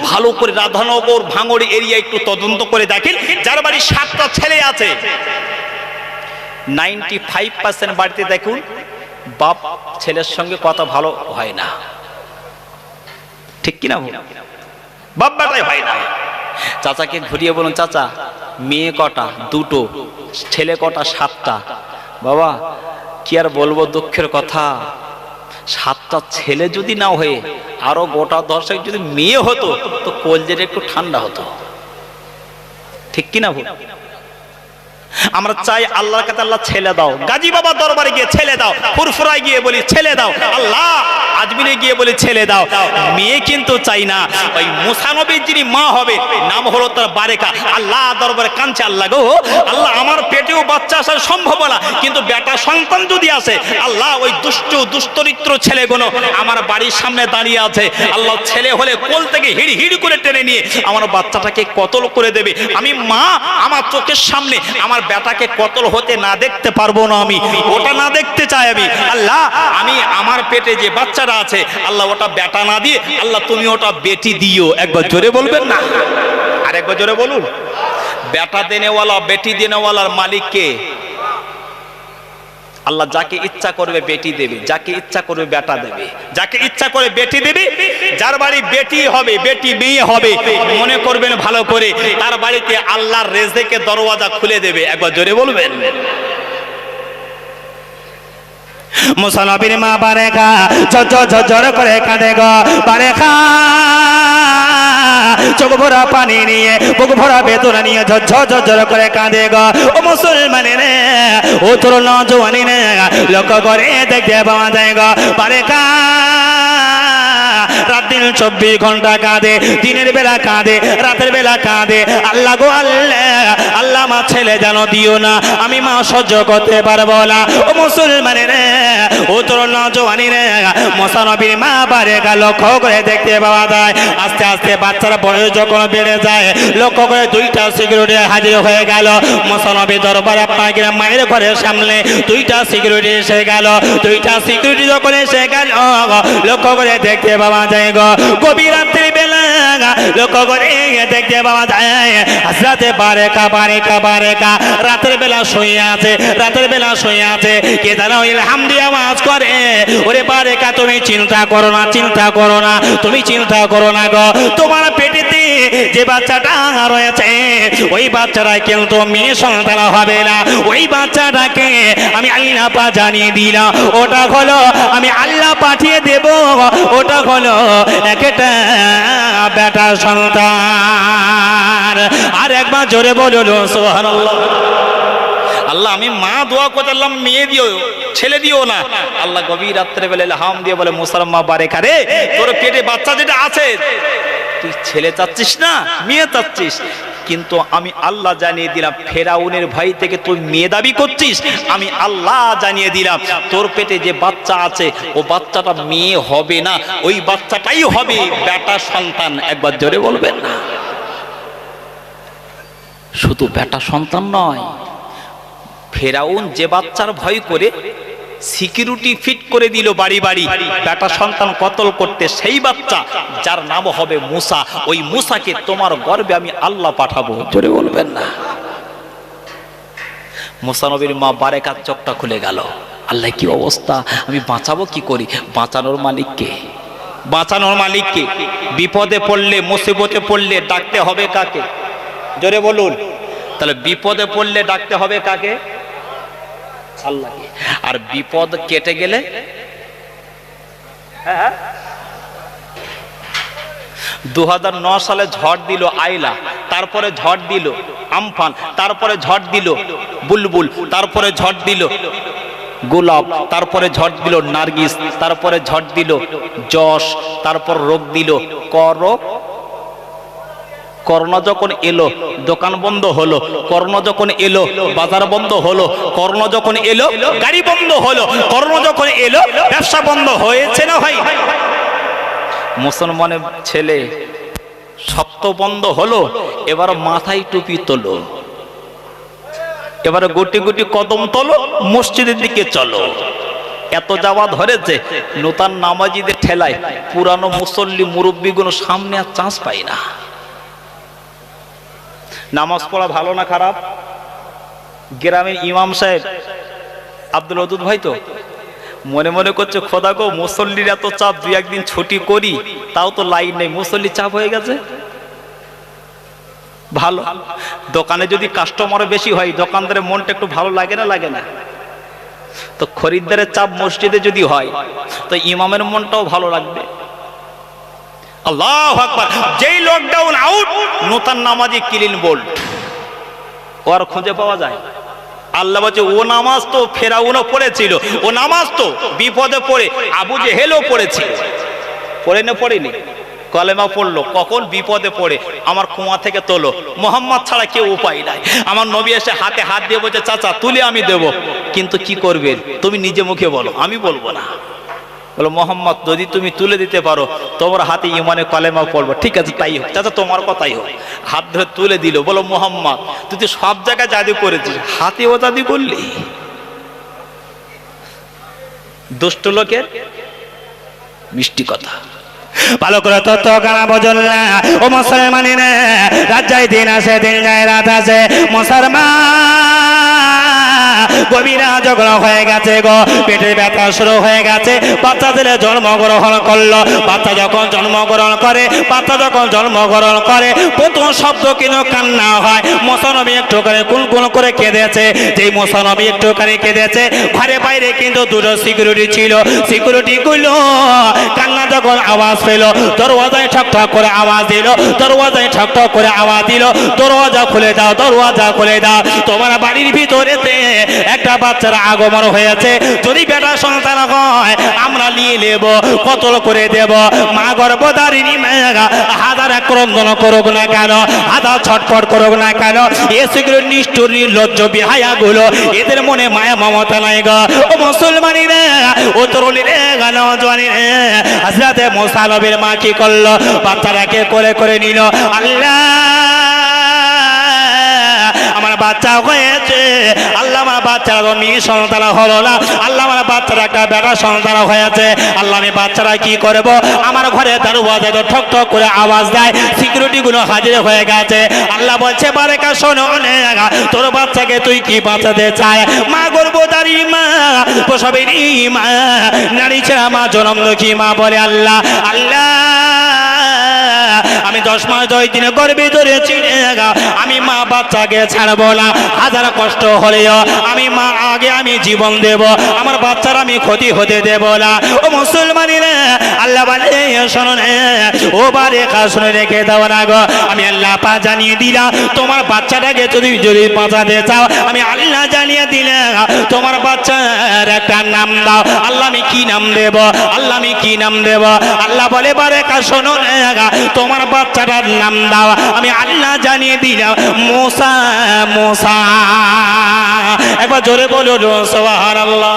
ভালো করে রাধানগর ভাঙড়ি এরিয়া একটু তদন্ত করে দেখেন, যার বাড়ি 7টা ছেলে আছে, 95% বাড়িতে দেখুন বাপ ছেলের সঙ্গে কথা ভালো হয় না। ঠিক কিনা? বাপ বেটাই হয় না। চাচাকে ঘুরিয়ে বলুন, চাচা মেয়ে কটা? 2টো। ছেলে কটা? 7টা। বাবা কি আর বলবো, দুঃখের কথা, 7টা ছেলে যদি না হয়ে আরো গোটা 10 যদি মেয়ে হতো তো কলজের একটু ঠান্ডা হতো। ঠিক কিনা? আমরা চাই আল্লাহর কাছে, আল্লাহ ছেলে দাও। গাজী বাবা দরবারে গিয়ে ছেলে দাও, ফুরফুরায় গিয়ে বলি ছেলে দাও, আল্লাহ আজমিরে গিয়ে বলি ছেলে দাও। মেয়ে কিন্তু চাই না। ওই মুসা নবীর যিনি মা হবে, নাম হলো তার বারেকা। আল্লাহ দরবারে কাঁদছে, আল্লাহ গো, আল্লাহ আমার পেটেও বাচ্চা আসা সম্ভব না, কিন্তু বেটা সন্তান যদি আসে, আল্লাহ ওই দুশ্চরিত্র ছেলেগুলো আমার বাড়ির সামনে দাঁড়িয়ে আছে, আল্লাহ ছেলে হলে কোল থেকে হিড় হিড় করে টেনে নিয়ে আমার বাচ্চাটাকে কতল করে দেবে। আমি মা, আমার চোখের সামনে আমার বেটাকে কতল হতে না দেখতে পারবো না, আমি ওটা না দেখতে চাই। আমি আল্লাহ, আমি আমার পেটে যে বাচ্চাটা আছে, আল্লাহ ওটা বেটা না দিয়ে আল্লাহ তুমি ওটা বেটি দিও। একবার জোরে বলবেন না? আর একবার জোরে বলুন। বেটা দেনেওয়ালা বেটি দেনেওয়ালার মালিক কে? আল্লাহ যাকে ইচ্ছা করবে বেটি দেবে, যাকে ইচ্ছা করবে বেটা দেবে, যাকে ইচ্ছা করে বেটি দেবে। যার বাড়ি বেটি হবে, বেটি মেয়ে হবে, মনে করবেন ভালো করে, তার বাড়িতে আল্লাহর রেজেকের দরওয়াজা খুলে দেবে। একবার জোরে বলবেন। মুসা নবীর মা বারেকা ঝরঝর করে কাঁদে গো। বারেকা চোখ ভরা পানি নিয়ে, বুক ভরা বেদনা নিয়ে ঝরঝর করে কাঁদে গো। ও মুসলমানের, ও তোর নজওয়ানির, লক্ষ্য করে দেখতে পাওয়া যায় গো। বারেকা রাত দিন 24 ঘন্টা কাঁদে, দিনের বেলা কাঁদে, রাতের বেলা কাঁদে। আল্লাহ গো আল্লাহ, আল্লাহ মা ছেলে যেন দিও না, আমি মা সহ্য করতে পারবো না। ও মুসলমানের, ও তোর নজওয়ানির, মুসা নবীর মা বারেকা লক্ষ্য করে দেখতে পাওয়া যায়। আস্তে আস্তে বাচ্চার বয়স যখন বেড়ে যায়, লক্ষ্য করে 2টা সিকিউরিটি হাজির হয়ে গেল মুসা নবীর দরবারে। আপনার মায়ের ঘরের সামনে 2টা সিকিউরিটি এসে গেল। 2টা সিকিউরিটি যখন এসে গেল, লক্ষ্য করে দেখতে পাওয়া যায় গো, গভীর রাত্রি বেলা লক্ষ্য করে দেখতে পাওয়া যায় হযরতে বারেকা রাতের বেলা শুয়ে আছে, রাতের বেলা শুয়ে আছে। কে যেন ইলহাম দিয়ে আওয়াজ করে, ওরে বারেকা তুমি চিন্তা করো না, চিন্তা করো না, তুমি চিন্তা করো না গো, তোমার পেটেতে যে বাচ্চাটা রয়েছে ওই বাচ্চাটা কিন্তু মেয়ে সন্তান হবে না। ওই বাচ্চাটাকে আমি আল্লাহ পা জানিয়ে দিলাম, ওটা হলো আমি আল্লাহ পাঠিয়ে দেব, ওটা হলো একটা বেটা সন্তান। আর একবার জোরে বলুন সুবহানাল্লাহ। আল্লাহ আমি মা দোয়া করলাম, মেয়ে দিও, ছেলে দিও না। আল্লাহ গভীর রাত্রে বেলা ইলহাম দিয়ে বলে, মুসার মা বারেকা রে, তোর পেটে বাচ্চা যেটা আছে, তুই ছেলে চাচ্ছিস না মেয়ে চাচ্ছিস, কিন্তু আমি আল্লাহ জানিয়ে দিলাম ফেরাউনের ভয় থেকে তুই মেয়ে দাবি করছিস, আমি আল্লাহ জানিয়ে দিলাম তোর পেটে যে বাচ্চা আছে ও বাচ্চাটা মেয়ে হবে না, ওই বাচ্চাটাই হবে বেটা সন্তান। একবার জোরে বলবেন না? শুধু বেটা সন্তান নয়, ফেরাউন যে বাচ্চার ভয় করে সিকিউরিটি ফিট করে দিল বাড়ি বাড়ি বেটা সন্তান কতল করতে, সেই বাচ্চা যার নাম হবে মুসা, ওই মুসাকে তোমার গর্ভে আমি আল্লাহ পাঠাবো। জোরে বলবেন না? মুসা নবীর মা বারেকাত চোখটা খুলে গেল। আল্লাহ কি অবস্থা, আমি বাঁচাবো কি করি? বাঁচানোর মালিককে, বাঁচানোর মালিককে। বিপদে পড়লে মুসিবতে পড়লে ডাকতে হবে কাকে? জোরে বলুন। তাহলে বিপদে পড়লে ডাকতে হবে কাকে? আল্লাহকে। আর বিপদ কেটে গেলে 2009 সালে ঝড় দিল আইলা, তারপরে ঝড় দিল আমফান, তারপরে ঝড় দিল বুলবুল, তারপরে ঝড় দিল গোলাপ, তারপরে ঝড় দিল নার্গিস, তারপরে ঝড় দিল যশ, তারপর রোগ দিল করোনা যখন এলো দোকান বন্ধ হলো, করোনা যখন এলো বাজার বন্ধ হলো, করোনা যখন এলো গাড়ি বন্ধ হলো, করোনা যখন এলো ব্যবসা বন্ধ হয়েছে না ভাই? মুসলমানের ছেলে সব তো বন্ধ হলো, এবার মাথায় টুপি তোলো, এবারে গুটি গুটি কদম তোলো, মসজিদের দিকে চলো। এত যাওয়া ধরেছে নতুন নামাজিদের ঠেলায় পুরানো মুসল্লি মুরব্বীগুলো সামনে আর চান্স পায় না। নামাজ পড়া ভালো না খারাপ? গ্রামের ইমাম সাহেব আব্দুল ওদুদ ভাই তো মনে মনে করছে খোদা গো মুসল্লির এত চাপ, দুই একদিন ছুটি করি, তাও তো লাইন নেই, মুসল্লি চাপ হয়ে গেছে। ভালো, দোকানে যদি কাস্টমার বেশি হয় দোকানদারের মনটা একটু ভালো লাগে না? লাগে না? তো খরিদ্দারের চাপ মসজিদে যদি হয় তো ইমামের মনটাও ভালো লাগবে। আল্লাহু আকবার। যেই লকডাউন আউট, নতুন নামাজি ক্লিন বোল্ড, ও আর খুঁজে পাওয়া যায়? আল্লাহ বলছে ও নামাজ তো ফেরাউনও পড়েছিল, ও নামাজ তো বিপদে পড়ে আবু জেহেলও পড়েছিল। পড়ে না পড়েনি? কলেমা পড়লো কখন? বিপদে পড়ে। আমার কুয়া থেকে তোলো, মোহাম্মদ ছাড়া কেউ উপায় নাই। আমার নবী এসে হাতে হাত দিয়ে বলছে চাচা তুলে আমি দেব, কিন্তু কি করবেন তুমি নিজে মুখে বলো, আমি বলবো না। বলো মোহাম্মদ যদি তুমি তুলে দিতে পারো তোমার হাতে ইমানে কলেমা পড়বো। ঠিক আছে তাই হোক চাচা, তোমার কথাই হোক। হাত ধরে তুলে দিল। বলো মোহাম্মদ তুই তো সব জায়গায় জাদু করেছিস, হাতেও জাদু করলি? দুষ্ট লোকের মিষ্টি কথা। ভালো করে তত্ত্ব কানা বোঝল না ও মুসলমানেরা, রাত যায় দিন আসে, দিন যায় রাত আসে, মুসলমান গভীরা ঝগড়া হয়ে গেছে গো, পেটের ব্যথা শুরু হয়ে গেছে। বাচ্চা ছেলে জন্মগ্রহণ করলো, বাচ্চা যখন জন্মগ্রহণ করে, বাচ্চা যখন জন্মগ্রহণ করে প্রথম শব্দ কিন্তু কান্না হয়। মুসানবী একটু করে কুলকুল করে কেঁদেছে। যেই মুসানবী একটু করে কেঁদেছে, ঘরে বাইরে কিন্তু দুটো সিকিউরিটি ছিল, সিকিউরিটি গুলো কান্না যখন আওয়াজ পেল, দরওয়াজায় ঠক ঠক করে আওয়াজ দিল, দরওয়াজায় ঠক ঠক করে আওয়াজ দিল, দরওয়াজা খুলে দাও, দরওয়াজা খুলে দাও, তোমার বাড়ির ভিতরেতে একটা বাচ্চার আগমন হয়েছে, যদি বেটা সন্তান হয় আমরা নিয়ে নেব, কতল করে দেব। মা গর্ভধারিণী মেয়েরা হাজার ক্রন্দন করুক না কেন, হাজার ছটফট করুক না কেন, এ সেগুলো নিষ্ঠুর নির্লজ্জ বিহায়া গুলো, এদের মনে মায়া মমতা নাই গো। ও মুসলমানিরা, ও তরুণীরা, নওজওয়ানিরা, হযরতে মুসা নবীর মা কি করলো? বাচ্চাটাকে কোলে করে নিল। আল্লাহ আমার বাচ্চা হয়েছে, আল্লাহ আমার বাচ্চারা তো মেয়ে সন্তান হলো না, আল্লাহ আমার বাচ্চারা একটা বেটা সন্তান হয়েছে, আল্লাহ আমি বাচ্চারা কি করবো? আমার ঘরে দরওয়াজায় তো ঠক ঠক করে আওয়াজ দেয়, সিকিউরিটি গুলো হাজির হয়ে গেছে। আল্লাহ বলছে বারেকা শোনো, তোর বাচ্চাকে তুই কি বাঁচাতে চায়? মা গর্ভধারী মা, প্রসবেরই মা, নারী ছেড়া মা, জনমদুখী মা বলে আল্লাহ আল্লাহ আমি 10 মাস 10 দিনে গর্ভে ধরেছি, আমি মা বাচ্চাকে ছাড়বো না, হাজার কষ্ট হলেও আমি মা আগে আমি জীবন দেব, আমার বাচ্চার আমি ক্ষতি হতে দেব না। ও মুসলমানেরা, আল্লাহ বলে শোনো না, ও বারেকা শুনে রেখে দাও না গো, আমি আল্লাহ পাক জানিয়ে দিলাম তোমার বাচ্চাটাকে যদি বাঁচাতে চাও, আমি আল্লাহ জানিয়ে দিলাম তোমার বাচ্চার একটা নাম দাও। আল্লাহ আমি কি নাম দেব? আল্লাহ আমি কি নাম দেব? আল্লাহ বলে বারেকা শোনো না, তোমার বাচ্চাটার নাম দাও, আমি আল্লাহ জানিয়ে দিলাম মুসা। মুসা, একবার জোরে বলুন সুবহানাল্লাহ।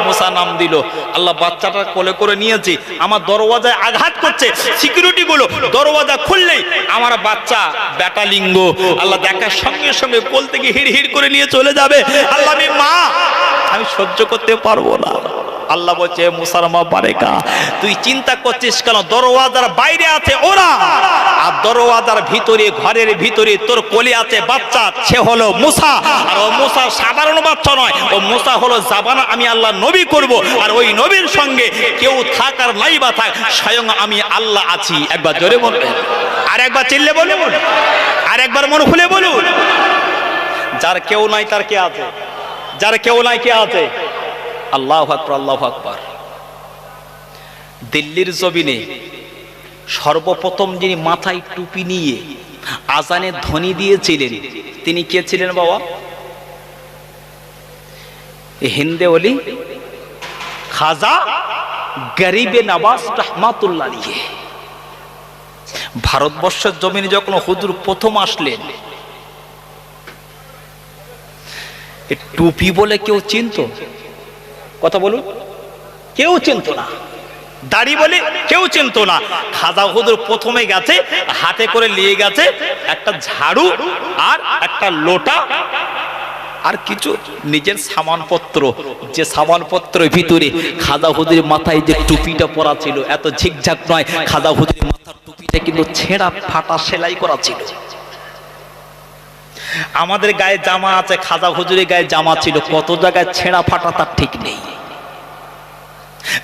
মুসা নাম দিল। আল্লাহ বাচ্চাটা কোলে করে নিয়েছে, আমার দরওয়াজায় আঘাত করছে, সিকিউরিটি গুলো দরওয়াজা খুললেই আমার বাচ্চা বেটা লিঙ্গ, আল্লাহ দেখার সঙ্গে সঙ্গে কোল থেকে হিড় হিড় করে নিয়ে চলে যাবে। আল্লাহ আমি মা, আমি সহ্য করতে পারবো না। আল্লাহ বলছে মুসার মা বারেকা, তুই চিন্তা করছিস কেন? দরওয়াজার বাইরে আছে ওরা, আর দরওয়াজার ভিতরে ঘরের ভিতরে তোর কোলে আছে বাচ্চা, সে হলো মুসা। আর ও মুসা সাধারণ বাচ্চা নয়, ও মুসা হলো জাবানা আমি আল্লাহ নবী করব, আর ওই নবীর সঙ্গে কেউ থাক আর নাই বা থাক, স্বয়ং আমি আল্লাহ আছি। একবার জোরে বলবেন, আর একবার চিল্লে বলুন, আর একবার মন খুলে বলুন। যার কেউ নাই তার কে আছে? যার কেউ নাই কে আছে? আল্লাহু আকবার, আল্লাহু আকবার। দিল্লির জমিনে সর্বপ্রথম যিনি মাথায় টুপি নিয়ে আজানের ধ্বনি দিয়েছিলেন তিনি কে ছিলেন বাবা? হিন্দে ওলি খাজা গরিবে নওয়াজ রহমাতুল্লাহ আলাইহি। ভারতবর্ষের জমিনে যখন হুজুর প্রথম আসলেন, টুপি বলে কেউ চিনতো? কথা বলুন, কেউ চিনতো না। দাড়ি বলে কেউ চিনতো না। খাজা হুজুর প্রথমে গেছে, হাতে করে নিয়ে গেছে একটা ঝাড়ু আর একটা লোটা আর কিছু নিজের সামানপত্র। যে সামানপত্রের ভিতরে খাজা হুজুরের মাথায় যে টুপিটা পরা ছিল, এত ঝিকঝাক নয়, খাজা হুজুরের মাথার টুপিটা কিন্তু ছেঁড়া ফাটা সেলাই করা ছিল। আমাদের গায়ে জামা আছে, খাজা হুজুরের গায়ে জামা ছিল, কত জায়গায় ছেঁড়া ফাটা তার ঠিক নেই।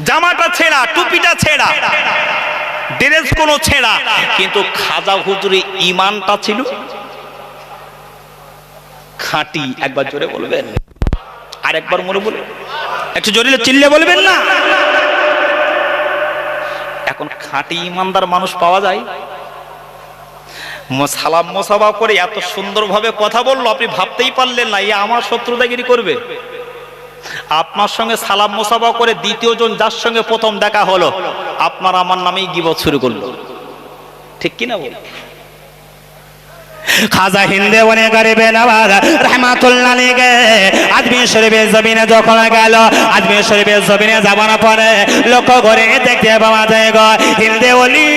জামাটা ছেঁড়া, টুপিটা ছেঁড়া, ড্রেস কোনো ছেঁড়া, কিন্তু খাজা হুজুরের ঈমানটা ছিল খাঁটি। একবার জোরে বলবেন, আর একবার মনে বলবেন, একটু জোরে চিল্লে বলবেন না। এখন খাঁটি ঈমানদার মানুষ পাওয়া যায়? সালাম মোসাফা করে এত সুন্দরভাবে কথা বললো, আপনি ভাবতেই পারলেন না এ আমার শত্রুতাগিরি করবে। আপনার সঙ্গে সালাম মোসাফা করে দ্বিতীয় জন যার সঙ্গে প্রথম দেখা হলো, আপনার আমার নামেই গীবত শুরু করলো। ঠিক কিনা বল? খাজা হিন্দে বনে গরিবে নওয়াজ রহমাতুল্লাহ আলাইহি আজমির শরীফের জমিনে যখন গেল, আজমির শরীফের জমিনে যাবার পরে লক্ষ্য করে দেখতে পাওয়া যায় গো হিন্দে ওলি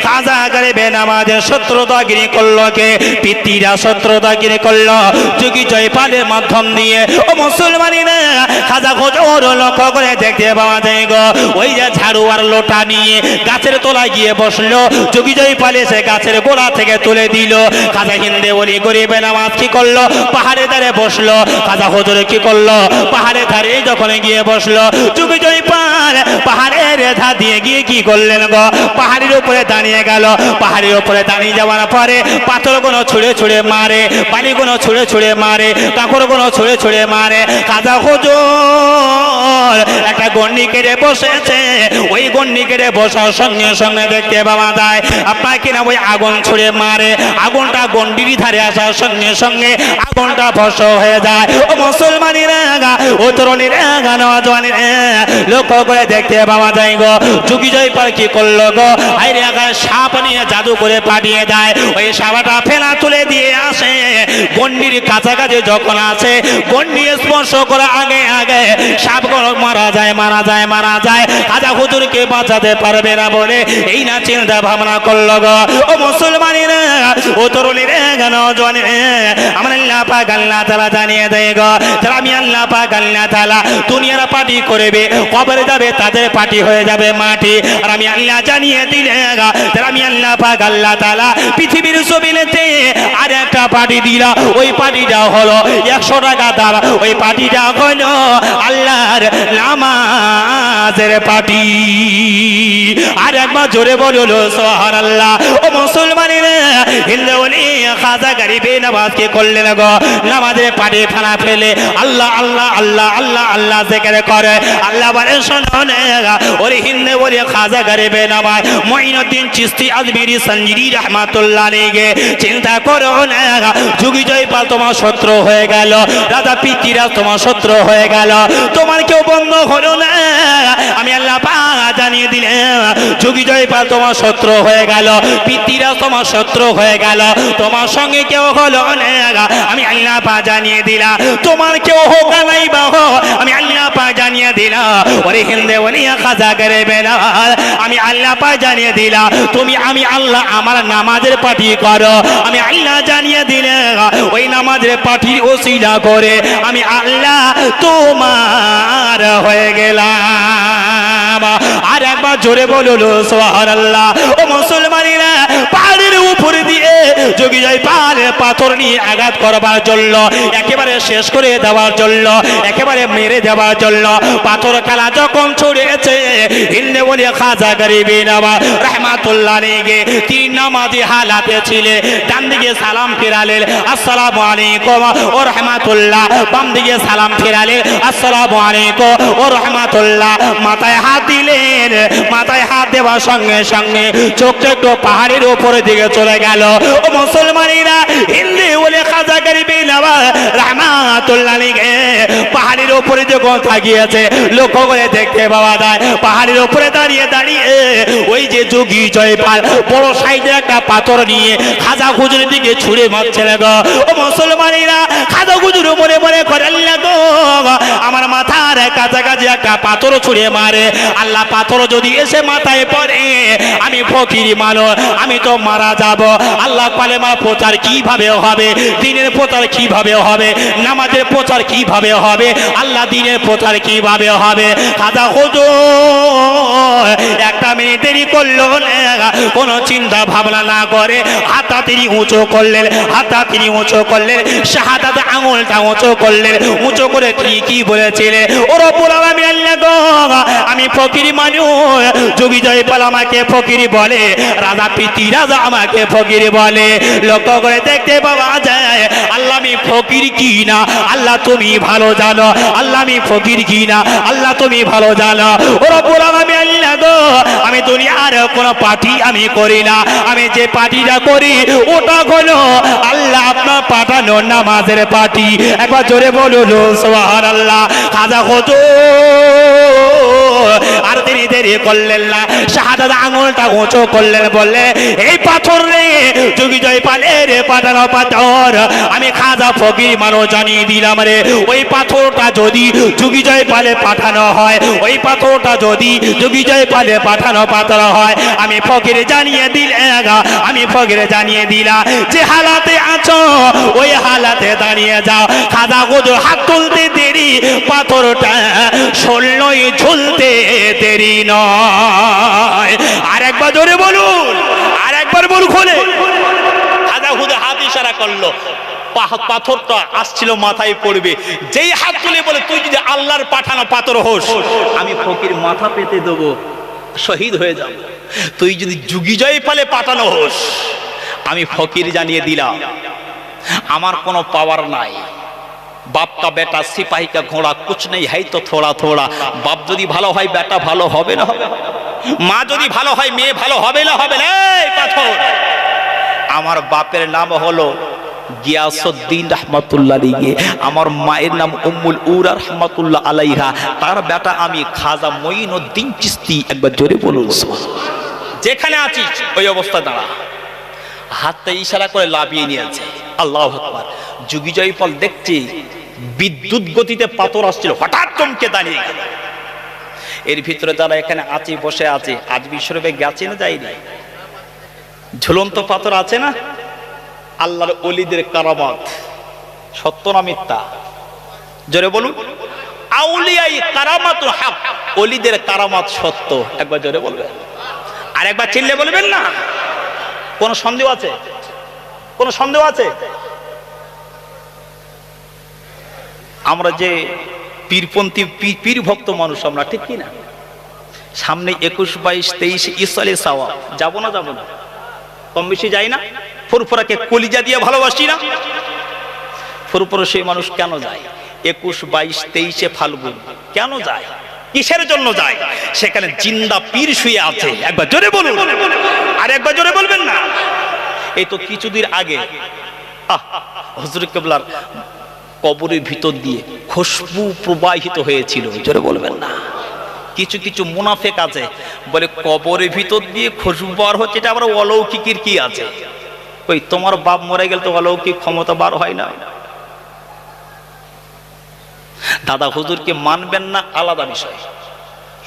খাজা গরিবে নওয়াজের শত্রুতাগিরি করলো কে? পিতৃরা শত্রুতাগিরি করলো যোগী জয়পালের মাধ্যম দিয়ে। ও মুসলমানেরা, খাজা হুজুর লক্ষ্য করে দেখতে পাওয়া যায় গো ওই যে ঝাড়ু আর লোটা নিয়ে গাছের তলায় গিয়ে বসলো। যোগী জয়পাল এসে গাছের গোড়া থেকে তুলে দিল। খাজা হিন্দে ওলি গরিবে নওয়াজ কি করলো? পাহাড়ে ধারে বসলো। খাজা হুজুর কি করলো? পাহাড়ে ধারে যখন গিয়ে বসলো, যোগী জয়পাল পাহাড়ের রেধা দিয়ে গিয়ে কি করলেন গো? পাহাড়ের উপরে দাঁড়িয়ে গেল। পাহাড়ের উপরে দাঁড়িয়ে যাওয়ার পরে পাথরগুলো ছুঁড়ে ছুঁড়ে মারে, বালিগুলো ছুঁড়ে ছুঁড়ে মারে, কাঁকড়গুলো ছুঁড়ে ছুঁড়ে মারে। খাজা হুজুর একটা গন্ডি কেটে বসেছে। ওই গন্ডি কেটে বসার সঙ্গে সঙ্গে দেখতে পাওয়া যায় আপনার কিনা ওই আগুন ছুঁড়ে মারে। আগুনটা গন্ডির ধারে আসার সঙ্গে সঙ্গে আগুনটা ভস্ম হয়ে যায়। ও মুসলমানেরা, ও তরুণীরা, নওজওয়ানেরা, লক্ষ্য করে দেখতে পাওয়া যায় গো যোগী জয়পাল কি করলো গো? আইরে আগায় সাপ নিয়ে জাদু করে পাঠিয়ে দেয়। ওই সাপটা ফেলা তুলে দিয়ে আসে গন্ডির কাছাকাছি যখন আছে, গন্ডি স্পর্শ করে আগে আগে সাপগুলো মারা যায়, মারা যায়, মারা যায়। খাজা হুজুরকে বাঁচাতে পারবে না বলে এই না চিন্তা ভাবনা করলো গো। ও মুসলমানেরা, ও তরুণীরা, নওজওয়ানেরা, আমার আল্লাহ পাক আল্লাহ তাআলা জানিয়ে দেয় গো যারা আমি আল্লাহ পাক আল্লাহ তাআলা দুনিয়ার পার্টি করবে, কবরে যাবে তাদের পার্টি হয়ে যাবে মাটি। আর আমি আল্লাহ জানিয়ে দিলে যারা আমি আল্লাহ পাক আল্লাহ তাআলা পৃথিবীর জমিনেতে আর একটা পার্টি দিলা, ওই পার্টিটা হলো 100 টাকা দাম। ওই পার্টিটা হলো আল্লাহর নামাজের পার্টি। আর একবার জোরে বলুন সুবহানাল্লাহ। ও মুসলমানেরা, হিন্দে ওলি খাজা গরিবে নওয়াজ কে করলেন গো নামাজের পার্টি ফানা ফেলে আল্লাহ আল্লাহ আল্লাহ আল্লাহ আল্লাহ জিকির করে। আল্লাহ বলে শোনো ওরে হিন্দে ওলি খাজা গরিবে নওয়াজ মঈনুদ্দিন চিশতি আজমিরি সঞ্জিরি রহমাতুল্লাহ আলাইহি চিন্তা করো না যুগী জয়পাল তোমার শত্রু হয়ে গেল, রাজা পৃথ্বীরাজ তোমার শত্রু হয়ে গেল, তোমার কেউ বন্ধ হলো না। আমি আল্লাহ পাক জানিয়ে দিলাম যুগী জয়পাল তোমার শত্রু হয়ে গেল, পৃথ্বীরাজ তোমার শত্রু হয়ে গেল, তোমার সঙ্গে কেউ হলো না। আমি আল্লাহ পাক জানিয়ে দিলাম তোমার কেউ হোক নাই বা হোক, আমি আল্লাহ পাক জানিয়ে দিলাম ওরে হিন্দে ওলিয়া খাজা করে বেলাল, আমি আল্লাহ পাক জানিয়ে দিলাম তুমি আমি আল্লাহ আমার নামাজের পাঠি করো। আমি আল্লাহ জানিয়ে দিলাম ওই নামাজের পাঠির ওসিলা করে আমি আল্লাহ তোমার হয়ে গেলাম। আর একবার জোরে বলুন সুবহানাল্লাহ। ও মুসলমানেরা, পাহাড়ের উপর দিয়ে যোগী জয়পাল পাথর নিয়ে আঘাত করবার জন্য, একেবারে শেষ করে দেওয়ার জন্য, একেবারে মেরে দেওয়ার জন্য পাথর খেলা যখন ছড়িয়েছে, হিন্দে বলে খাজা গরিবে নওয়াজ রহমাতুল্লাহ আলাইহি তিন নামাজি হালাতে ছিলে, ডান দিকে সালাম ফিরালেন আসসালামু আলাইকুম ও রাহমাতুল্লাহ, বাম দিকে সালাম ফিরালেন আসসালামু আলাইকুম ও রাহমাতুল্লাহ, মাথায় হাত দিলেন, মাথায় হাত দেওয়ার সঙ্গে সঙ্গে চোখটা একটু পাহাড়ের উপরের দিকে চলে গেল। ও মুসলমানেরা, হিন্দে বলে খাজা গরিবে নওয়াজ রহমাতুল্লাহ আলাইহি পাহাড়ের উপরে যখন তাকিয়েছে, লক্ষ্য করে দেখতে পাওয়া যায় পাহাড়ের উপরে দাঁড়িয়ে দাঁড়িয়ে ওই যে যোগী জয়পাল বড় সাইজের একটা পাথর নিয়ে খাজা হুজুরের দিকে ছুঁড়ে মারছিল গো। ও মুসলমানেরা, খাজা হুজুর মনে মনে করে আল্লাহ গো, আমার মাথার কাছাকাছি একটা পাথর ছুঁড়ে মারে, আল্লাহ পাথর যদি এসে মাথায় পড়ে আমি ফকির মানুষ, আমি তো মারা যাব। আল্লাহ কালেমার প্রচার কিভাবে হবে, দিনের প্রচার কিভাবে হবে, নামাজের প্রচার কিভাবে হবে, আল্লাহ দিনের প্রচার কিভাবে হবে। খাজা হুজুর একটা মিনিট দেরি করলো না, কোনো চিন্তা ভাবনা না করে হাতটা তিনি উঁচু করলেন, হাতটা তিনি উঁচু করলেন, শাহাদাত আঙুলটা উঁচু করলেন, উঁচু করে তিনি কি বলেছিলেন, ও রব্বুল আলামিন আল্লাহ গো, আমি ফকির মানুষ, যোগী জয়পাল আমাকে ফকির বলে, রাজা পৃথ্বীরাজ আমাকে ফকির বলে। লক্ষ্য করে দেখতে পাওয়া যায় আল্লাহ আমি ফকির কি না আল্লাহ তুমি ভালো জানো, আল্লাহ আমি ফকির কি না আল্লাহ তুমি ভালো জানো। ও রব্বুল আলামিন আল্লাহ গো, আমি দুনিয়ার কোনো পার্টি আমি করি না, আমি যে পার্টিটা করি ওটা হলো আল্লাহ আপনার পাঠানো নামাজের পার্টি। একবার জোরে বলুন সুবহানাল্লাহ। খাজা হুজুর আর তিনি দেরি করলেন না, শাহাদাত আঙুলটা উঁচু করলেন, বললে এই পাথর রে যোগী জয়পালের পাঠানো পাথর, আমি খাজা ফকির মানুষ জানিয়ে দিলাম রে, ওই পাথরটা যদি যোগী জয়পালে পাঠানো হয়, ওই পাথরটা যদি যোগী জয়পালে পাঠানো পাথর হয়, আমি ফকির জানিয়ে দিলাম, আমি ফকির জানিয়ে দিলাম যে হালাতে আছো ওই হালাতে দাঁড়িয়ে যাও। খাজা হুজুর হাত তুলতে দেরি, পাথরটা শোলই ঝুলতে দেরি নয়। আর একবার জোরে বলুন, আর একবার বল খোলে। খাজা হুজুর হাত ইশারা করলো, পাথরটা আসছিল মাথায় পড়বে, যেই হাত তুলে বলে তুই যদি আল্লাহর পাঠানো পাথর হোস, আমি ফকির মাথা পেতে দেবো, শহীদ হয়ে যাব। তুই যদি যোগী জয়পালে পাঠানো হোস, আমি ফকির জানিয়ে দিলাম আমার কোনো পাওয়ার নাই, बाप का बेटा सिपाही का घोड़ा कुछ नहीं है तो थोड़ा थोड़ा, बाप যদি ভালো হয় বেটা ভালো হবে না হবে, মা যদি ভালো হয় মেয়ে ভালো হবে না হবে। এই পাথর, আমার বাপের নাম হলো গিয়াসউদ্দিন রহমাতুল্লাহ আলাইহি, আমার মায়ের নাম উম্মুল উরা রহমাতুল্লাহ আলাইহা, তার বেটা আমি খাজা মঈনুদ্দিন চিশতি। একবার জোরে বলুন সুবহানাল্লাহ। যেখানে আছিস ওই অবস্থা দাঁড়া, হাতটা ইশারা করে লাভিয়ে নিয়েছে। আল্লাহু আকবার। যোগী জয়পাল দেখছি বিদ্যুৎ গতিতে পাথর আসছিল, হঠাৎ চমকে দাঁড়িয়ে গেল। এর ভিতরে যারা এখানে আছে বসে আছে, আজ বিশ্বরূপে গেছে না যায়নি, ঝুলন্ত পাথর আছে না, আল্লাহর ওলিদের কারামত, সত্য না মিথ্যা? জোরে বলুন। আউলিয়াই কারামাতুল হক, ওলিদের কারামত সত্য। একবার জোরে বলবেন, আর একবার চিল্লে বলবেন না। কোন সন্দেহ আছে? কোন সন্দেহ আছে? আমরা যে পীরপন্থী পীর ভক্ত মানুষ আমরা, ঠিক কি না? সামনে 21, 22, 23 ইসালে সাওয়া, যাবো না যাবো না? কম বেশি যাই না? ফুরফুরাকে কলিজা দিয়ে ভালোবাসি না? ফুরফুরা সেই মানুষ কেন যায়? 21, 22, 23 ফাল্গুন কেন যায়? কিসের জন্য যায়? সেখানে জিন্দা পীর শুয়ে আছে। একবার জোরে বলুন, আর একবার জোরে বলবেন না। এই তো কিছুদিন আগে হুজুর কেবলার কবরের ভিতর দিয়ে খুশবু প্রবাহিত হয়েছিল। জোরে বলবেন না। কিছু কিছু মুনাফেক আছে বলে কবরের ভিতর দিয়ে খুশবু বার হচ্ছে, এটা আবার অলৌকিকের কি আছে? ওই তোমার বাপ মরে গেলে তো অলৌকিক ক্ষমতা বার হয় না। দাদা হুজুরকে মানবেন না আলাদা বিষয়,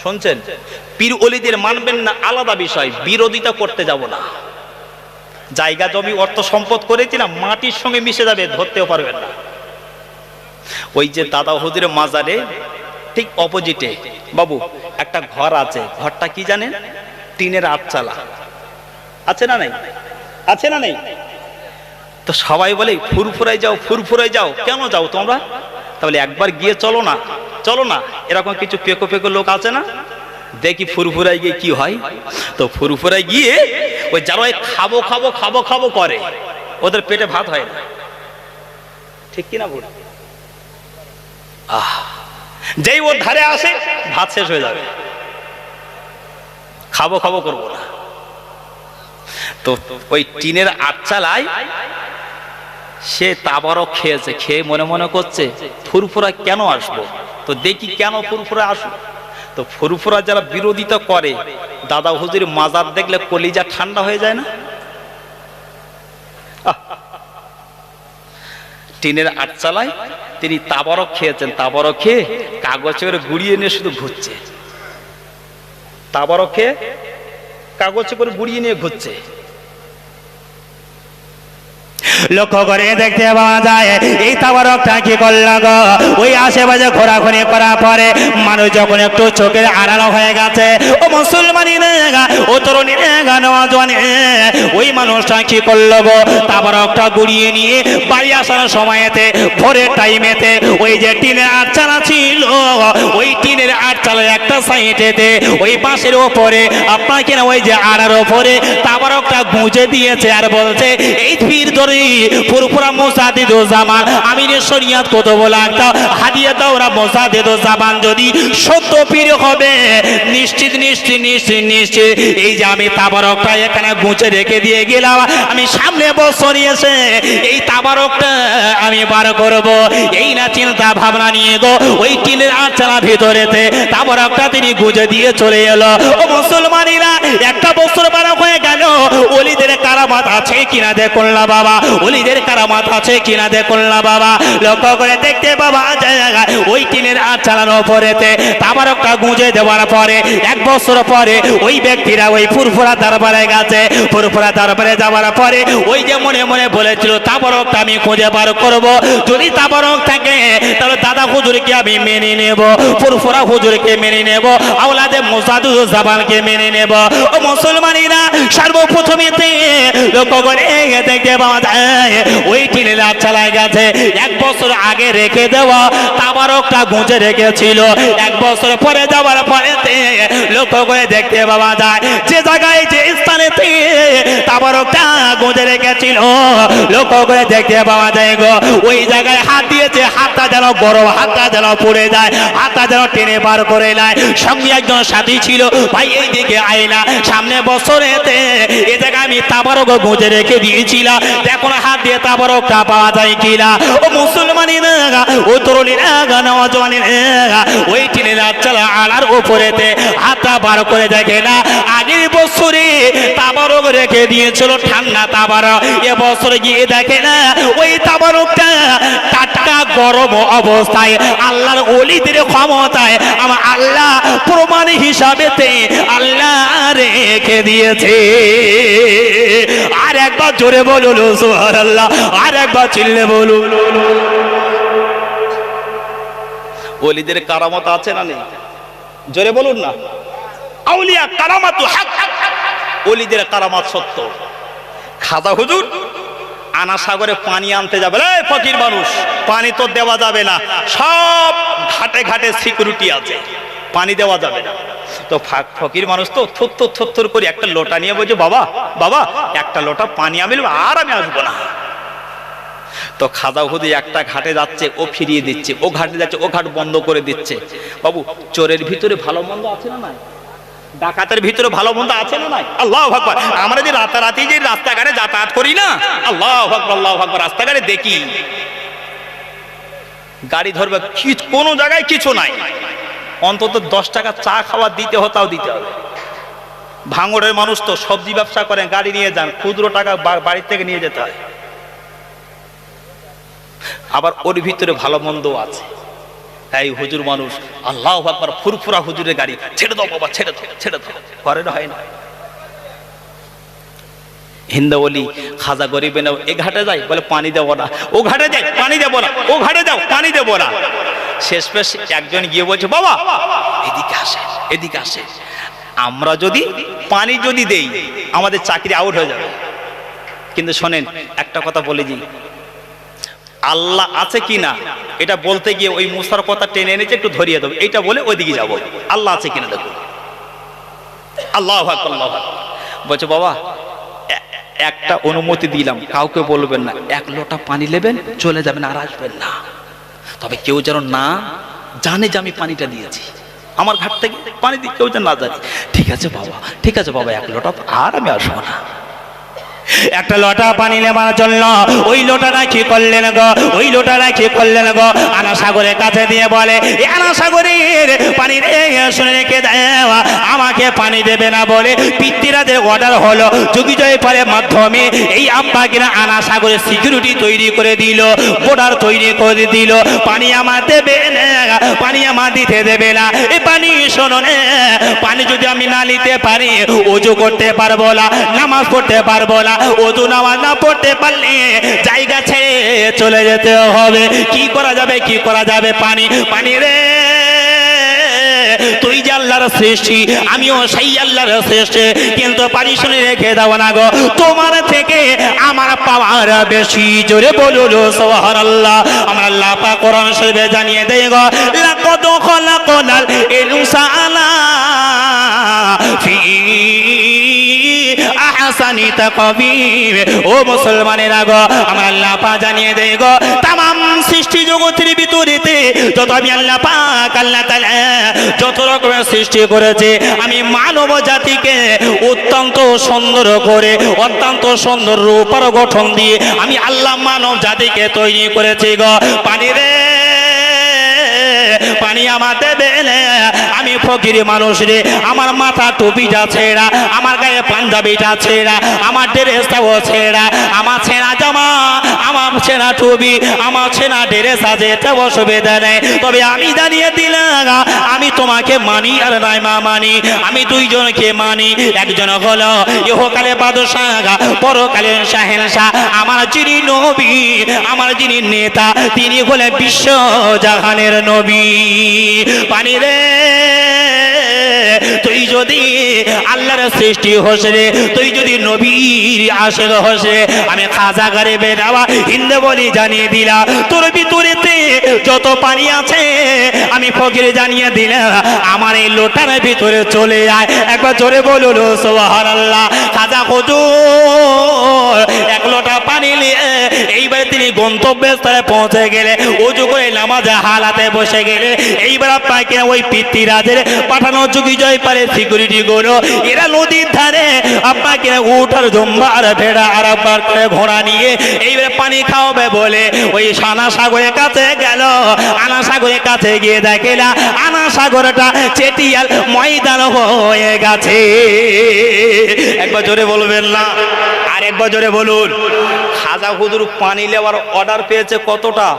শুনছেন? পীর ওলিদের মানবেন না আলাদা বিষয়, বিরোধিতা করতে যাব না। জায়গা জমি অর্থ সম্পদ করেছিলাম, মাটির সঙ্গে মিশে যাবে, ধরতেও পারবেন না। ওই যে দাদা হুজুরের মাজারে ঠিক অপোজিটে বাবু একটা ঘর আছে। ঘরটা কি জানেন? টিনের আটচালা। আছে না নাই? আছে না নাই? তো সবাই বলে ফুরফুরাই যাও, ফুরফুরাই যাও। কেন যাও তোমরা? তাহলে একবার গিয়ে চলো না, চলো না। এরকম কিছু পেকো পেকো লোক আছে না, দেখি ফুরফুরাই গিয়ে কি হয়। তো ফুরফুরাই গিয়ে ওই যারা খাবো খাবো খাবো খাবো করে, ওদের পেটে ভাত হয় না। ঠিক কিনা বল? যেই ওর ধারে আসে ভাত শেষ হয়ে যাবে, খাবো খাবো করবো না। তো ওই টিনের আটচালায় সে তাবারক খেয়েছে, খেয়ে মনে মনে করছে ফুরফুরা কেন আসবো, তো দেখি কেন ফুরফুরা আসবো। তো ফুরফুরা যারা বিরোধিতা করে, দাদা হুজুর মাজার দেখলে কলিজা ঠান্ডা হয়ে যায় না? টিনের আটচালায় তিনি তাবারক খেয়েছেন, তাবারক খেয়ে কাগজে করে গুড়িয়ে নিয়ে শুধু ঘুরছে। তাবারক খেয়ে কাগজে করে গুড়িয়ে নিয়ে ঘুরছে। লক্ষ্য করে দেখতে পাওয়া যায় এই তাবারকটা কি করলো গো, ওই আশেপাশে ঘোরাঘুরি করার পরে মানুষ যখন একটু চোখের আড়াল হয়ে গেছে, ও মুসলমানি ও তরুণী নওজোয়ানি, ওই মানুষটা কি করলো গো, তাবারকটা গুড়িয়ে নিয়ে বাড়ি আসার সময়তে ভোরের টাইমেতে ওই যে টিনের আটচালা ছিল, ওই টিনের আটচালার একটা সাইডেতে ওই বাঁশের ওপরে আপনার কিনা ওই যে আড়ার ওপরে তাবারকটা গুঁজে দিয়েছে, আর বলছে এই পীর ধরে ফুরফুরা মুসাদ্দিদু জামান আমিরের শরিয়ত কত বলা একটা হাদিয়া দাওরা মুসাদ্দিদু জামান যদি সত্য পীর হবে, নিশ্চিত নিশ্চিত নিশ্চিত নিশ্চিত এই যে আমি তাবারকটা এখানে গুঁজে রেখে দিয়ে গেলাম, আমি সামনে বছর এসে এই তাবারকটা আমি বার করব। এই না চিন্তা ভাবনা নিয়ে গো ওই টিনের আটচালা ভিতরেতে তাবারকটা তিনি গুঁজে দিয়ে চলে এলো। ও মুসলমানেরা, একটা বছর বার হয়ে গেল, ওলিদের কারামাত আছে কিনা দেখুন না বাবা, ওলিদের কারামাত আছে কিনা দেখুন না বাবা। লক্ষ্য করে দেখতে বাবা জায়গা ওই টিনের আটচালার ওপরেতে তাবারকটা গুঁজে দেওয়ার পরে এক বছর পরে ওই ব্যক্তিরা ওই ফুরফুরা দরবারে গেছে। ফুরফুরা দরবারে যাওয়ার পরে ওই যে মনে মনে বলেছিল তাবারকটা আমি খুঁজে বার করব, যদি তাবারক থাকে তাহলে দাদা হুজুরকে আমি মেনে নেব, ফুরফুরা হুজুরকে মেনে নেব, আওলাদে মুসাদ্দিদু জামানকে মেনে নেব। ও মুসলমানেরা, সর্বপ্রথমেতে লক্ষ্য করে দেখতে পাওয়া যায় ওই টিনের আটচালায় গেছে এক বছর আগে রেখে দেওয়া তাবারকটা গুঁজে রেখেছিল। এক বছর পরে যাওয়ার পরে লক্ষ্য করে দেখতে পাওয়া যায় যে জায়গায় যে স্থানেতে তাবারকটা গুঁজে রেখেছিল, লক্ষ্য করে দেখতে পাওয়া যায় গো ওই জায়গায় হাত দিয়েছে, হাতটা যেন গরম, হাতটা যেন পড়ে যায়, হাতটা যেন টেনে বার করে নেয়। সঙ্গে একজন সাথী ছিল, ভাই এই দিকে আইলা, সামনে বছরেতে এ জায়গায় আমি তাবারক গুঁজে রেখে দিয়েছিলাম, দেখো না হাত দিয়ে তাবারকটা পাওয়া যায় কিনা। ও মুসলমানেরা, ও তরুণীরা, নওজোয়ানেরা, ওই টিনের আটচালা আড়ার উপরেতে হাতটা বার করে দেখে না আগের বছরে তাবারক রেখে দিয়েছিল ঠান্ডা তাবারক, এ বছর গিয়ে দেখে না ওই তাবারকটা টাটকা গরম অবস্থায় আল্লাহর ওলিদের ক্ষমতায় আমার আল্লাহ প্রমাণ হিসাবেতে আল্লাহ রেখে দিয়েছে। আর একবার জোরে বলুন সুবহানাল্লাহ, আর একবার চিল্লে বলুন। ওলিদের কারামত আছে না নেই? জোরে বলুন না। আউলিয়া কারামাতু হক, ওলিদের কারামাত সত্য। খাজা হুজুর আনা সাগরে পানি আনতে যাবে, এই ফকির মানুষ পানি তো দেওয়া যাবে না, সব ঘাটে ঘাটে সিকিউরিটি আছে, পানি দেওয়া যাবে না। তো ফকির মানুষ তো থর করে একটা লোটা নিয়ে বলছে, বাবা বাবা একটা লোটা পানি আমি আর আমি আসবো না। তো খাজা হুজুর একটা ঘাটে যাচ্ছে, ও ফিরিয়ে দিচ্ছে, ও ঘাটে যাচ্ছে, ও ঘাট বন্ধ করে দিচ্ছে। বাবু, চোরের ভিতরে ভালো মন্দ আছে না নাই? ডাকাতের ভিতরে ভালো মন্দ আছে না নাই? আল্লাহু আকবার। আমরা যে রাতারাতি যে রাস্তাঘাটে যাতায়াত করি না, আল্লাহু আকবার, আল্লাহু আকবার, রাস্তাঘাটে দেখি গাড়ি ধরবে, কোনো জায়গায় কিছু নাই, অন্তত 10 টাকা চা খাওয়া দিতে হতাও দিতে হবে। ভাঙড়ের মানুষ তো সবজি ব্যবসা করেন, গাড়ি নিয়ে যান, খুচরো টাকা বাড়ি থেকে নিয়ে যেতে হয়। আবার ওর ভিতরে ভালো মন্দ আছে। এই হুজুর মানুষ, আল্লাহু আকবার, ফুরফুরা হুজুরের গাড়ি, ছেড়ে দাও বাবা, ছেড়ে দাও, ছেড়ে দাও, ঘরে হয় না। হিন্দু বলি খাজা গরিবে নাও, এ ঘাটে যাই বলে পানি দেবো না, ও ঘাটে যাই পানি দেবো না, ও ঘাটে যাও পানি দেবো না। শেষ পেশ একজন গিয়ে বলছে, বাবা এদিকে আসে, এদিকে আসে, আমরা যদি পানি যদি দেই আমাদের চাকরি আউট হয়ে যাবে। কিন্তু শোনেন একটা কথা বলে দিই, আল্লাহ আছে কি না এটা বলতে গিয়ে ওই মুসার কথা টেনে এনেছে, একটু ধরিয়ে দেবো, এইটা বলে ওইদিকে যাবো, আল্লাহ আছে কিনা দেখো। আল্লাহু আকবার, আল্লাহু আকবার। বলছে বাবা একটা অনুমতি দিলাম, কাউকে বলবেন না, 1 লোটা পানি নেবেন, চলে যাবেন, আর আসবেন না। তবে কেউ যেন না জানে যে আমি পানিটা দিয়েছি, আমার ঘাট থেকে পানি দিয়ে কেউ যেন না জানে। ঠিক আছে বাবা, ঠিক আছে বাবা, 1 লোটা, আর আমি আসবো না। একটা লোটা পানি নেবার জন্য ওই লোটাটা কি করলেন গো, ওই লোটাটা কি করলেন গো, আনা সাগরের কাছে দিয়ে বলে, আনা সাগরের পানি শুনে রেখে দেওয়া, আমাকে পানি দেবে না বলে পিতৃরাজের অর্ডার হলো। যোগী জয়পালের মাধ্যমে এই আব্বা কিনা আনা সাগরের সিকিউরিটি তৈরি করে দিল, বর্ডার তৈরি করে দিল। পানি আমার দেবে না, পানি আমার দিতে দেবে না। এই পানি শোনো না, পানি যদি আমি না নিতে পারি ওযু করতে পারবো না, নামাজ পড়তে পারবো না, ওযু নামাজ না পড়তে পারলে জায়গা ছেড়ে চলে যেতে হবে। কি করা যাবে, কি করা যাবে? পানি, পানি রে, তুই যে আল্লাহর সৃষ্টি, আমিও সেই আল্লাহর সৃষ্টি, কিন্তু পানি শুনে রেখে দাও না গো, তোমার থেকে আমার পাওয়ার বেশি। জোরে বলুন সুবহানাল্লাহ। আমার আল্লাহ পাক কোরআন শরীফে জানিয়ে দেয় গো, লাকাদ খালাকনাল ইনসানা ফি আহসানি তাকবীর। ও মুসলমানেরা গো, আমার আল্লাহ পাক জানিয়ে দেয় গো, তামাম সৃষ্টি জগতের ভিতরেতে যত আমি আল্লাহ পাক আল্লাহ তাআলা যত রকমের সৃষ্টি করেছে, আমি মানব জাতিকে অত্যন্ত সুন্দর করে, অত্যন্ত সুন্দর রূপের গঠন দিয়ে আমি আল্লাহ মানব জাতিকে তৈরি করেছি গো। পানি রে, পানি আমার দেবে না। আমি ফকির মানুষ রে, আমার মাথা টুপিটা ছেঁড়া, আমার গায়ে পাঞ্জাবিটা ছেঁড়া, আমার ড্রেসটাও ছেঁড়া, আমার ছেঁড়া জামা, আমার ছেঁড়া টুপি, আমার ছেঁড়া ড্রেস আছে, এটা অসুবিধা নেই। তবে আমি জানিয়ে দিলাম, আমি তোমাকে মানি আর নাই মা মানি, আমি দুইজনকে মানি। একজন হলো ইহকালে বাদশাহ, পরকালে শাহেনশাহ। আমার যিনি নবী, আমার যিনি নেতা, তিনি হলেন বিশ্ব জাহানের নবী। পানি রে, তুই যদি আল্লাহর সৃষ্টি হোস রে, তুই যদি নবীর আশিক হোস রে, আমি খাজা গরিবে নওয়াজ হিন্দু বলি জানিয়ে দিলাম, তোর ভিতরেতে যত পানি আছে আমি ফকির জানিয়ে দিলাম, আমার এই লোটার ভিতরে চলে যায়। একবার জোরে বলুন সুবহানাল্লাহ। খাজা হুজুর 1 লোটা পানি নিয়ে এইবার তিনি গন্তব্যস্থলে পৌঁছে গেলে, ওযু করে নামাজে হালাতে বসে গেলে, এইবার আপনাকে ওই পিতৃরাজের পাঠানো যোগী জয়পালের সিকিউরিটি গুলো, এরা নদীর ধারে আপনাকে উট আর জম্বা আর ভেড়া আর আপনার করে ঘোড়া নিয়ে এইবার পানি খাওয়াবে বলে ওই আনা সাগরের কাছে গেল। আনা সাগরের কাছে গিয়ে দেখে না, আনা সাগরটা চেটিয়াল ময়দান হয়ে গেছে। একবার জোরে বলবেন না, আর একবার জোরে বলুন। খাজা হুজুর পানি নেওয়ার অর্ডার পেয়েছে কতটা?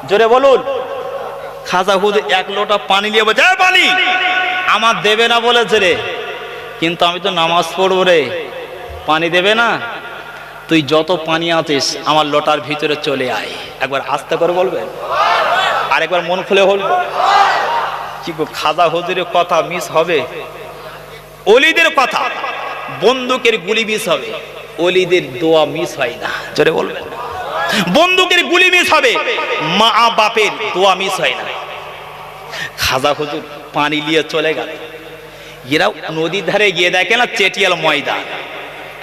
জোরে বলুন। খাজা হুজুর 1 লোটা পানি নিয়ে বলছে, পানি আমার দেবে না বলেছে রে, কিন্তু আমি তো নামাজ পড়বো রে, পানি দেবে না? তুই যত পানি আছিস আমার লোটার ভিতরে চলে আয়। একবার আস্তে করে বলবেন, আর একবার মন খুলে বলবেন। কি গো, খাজা হুজুরের কথা মিস হবে? ওলিদের কথা, বন্দুকের গুলি মিস হবে, ওলিদের দোয়া মিস হয় না। জোরে বলবেন। বন্দুকের গুলি মিস হবে, মা বাপের দোয়া মিস হয় না। খাজা হুজুর পানি নিয়ে চলে গেল। এরা নদীর ধারে গিয়ে দেখে না চেটিয়াল ময়দান।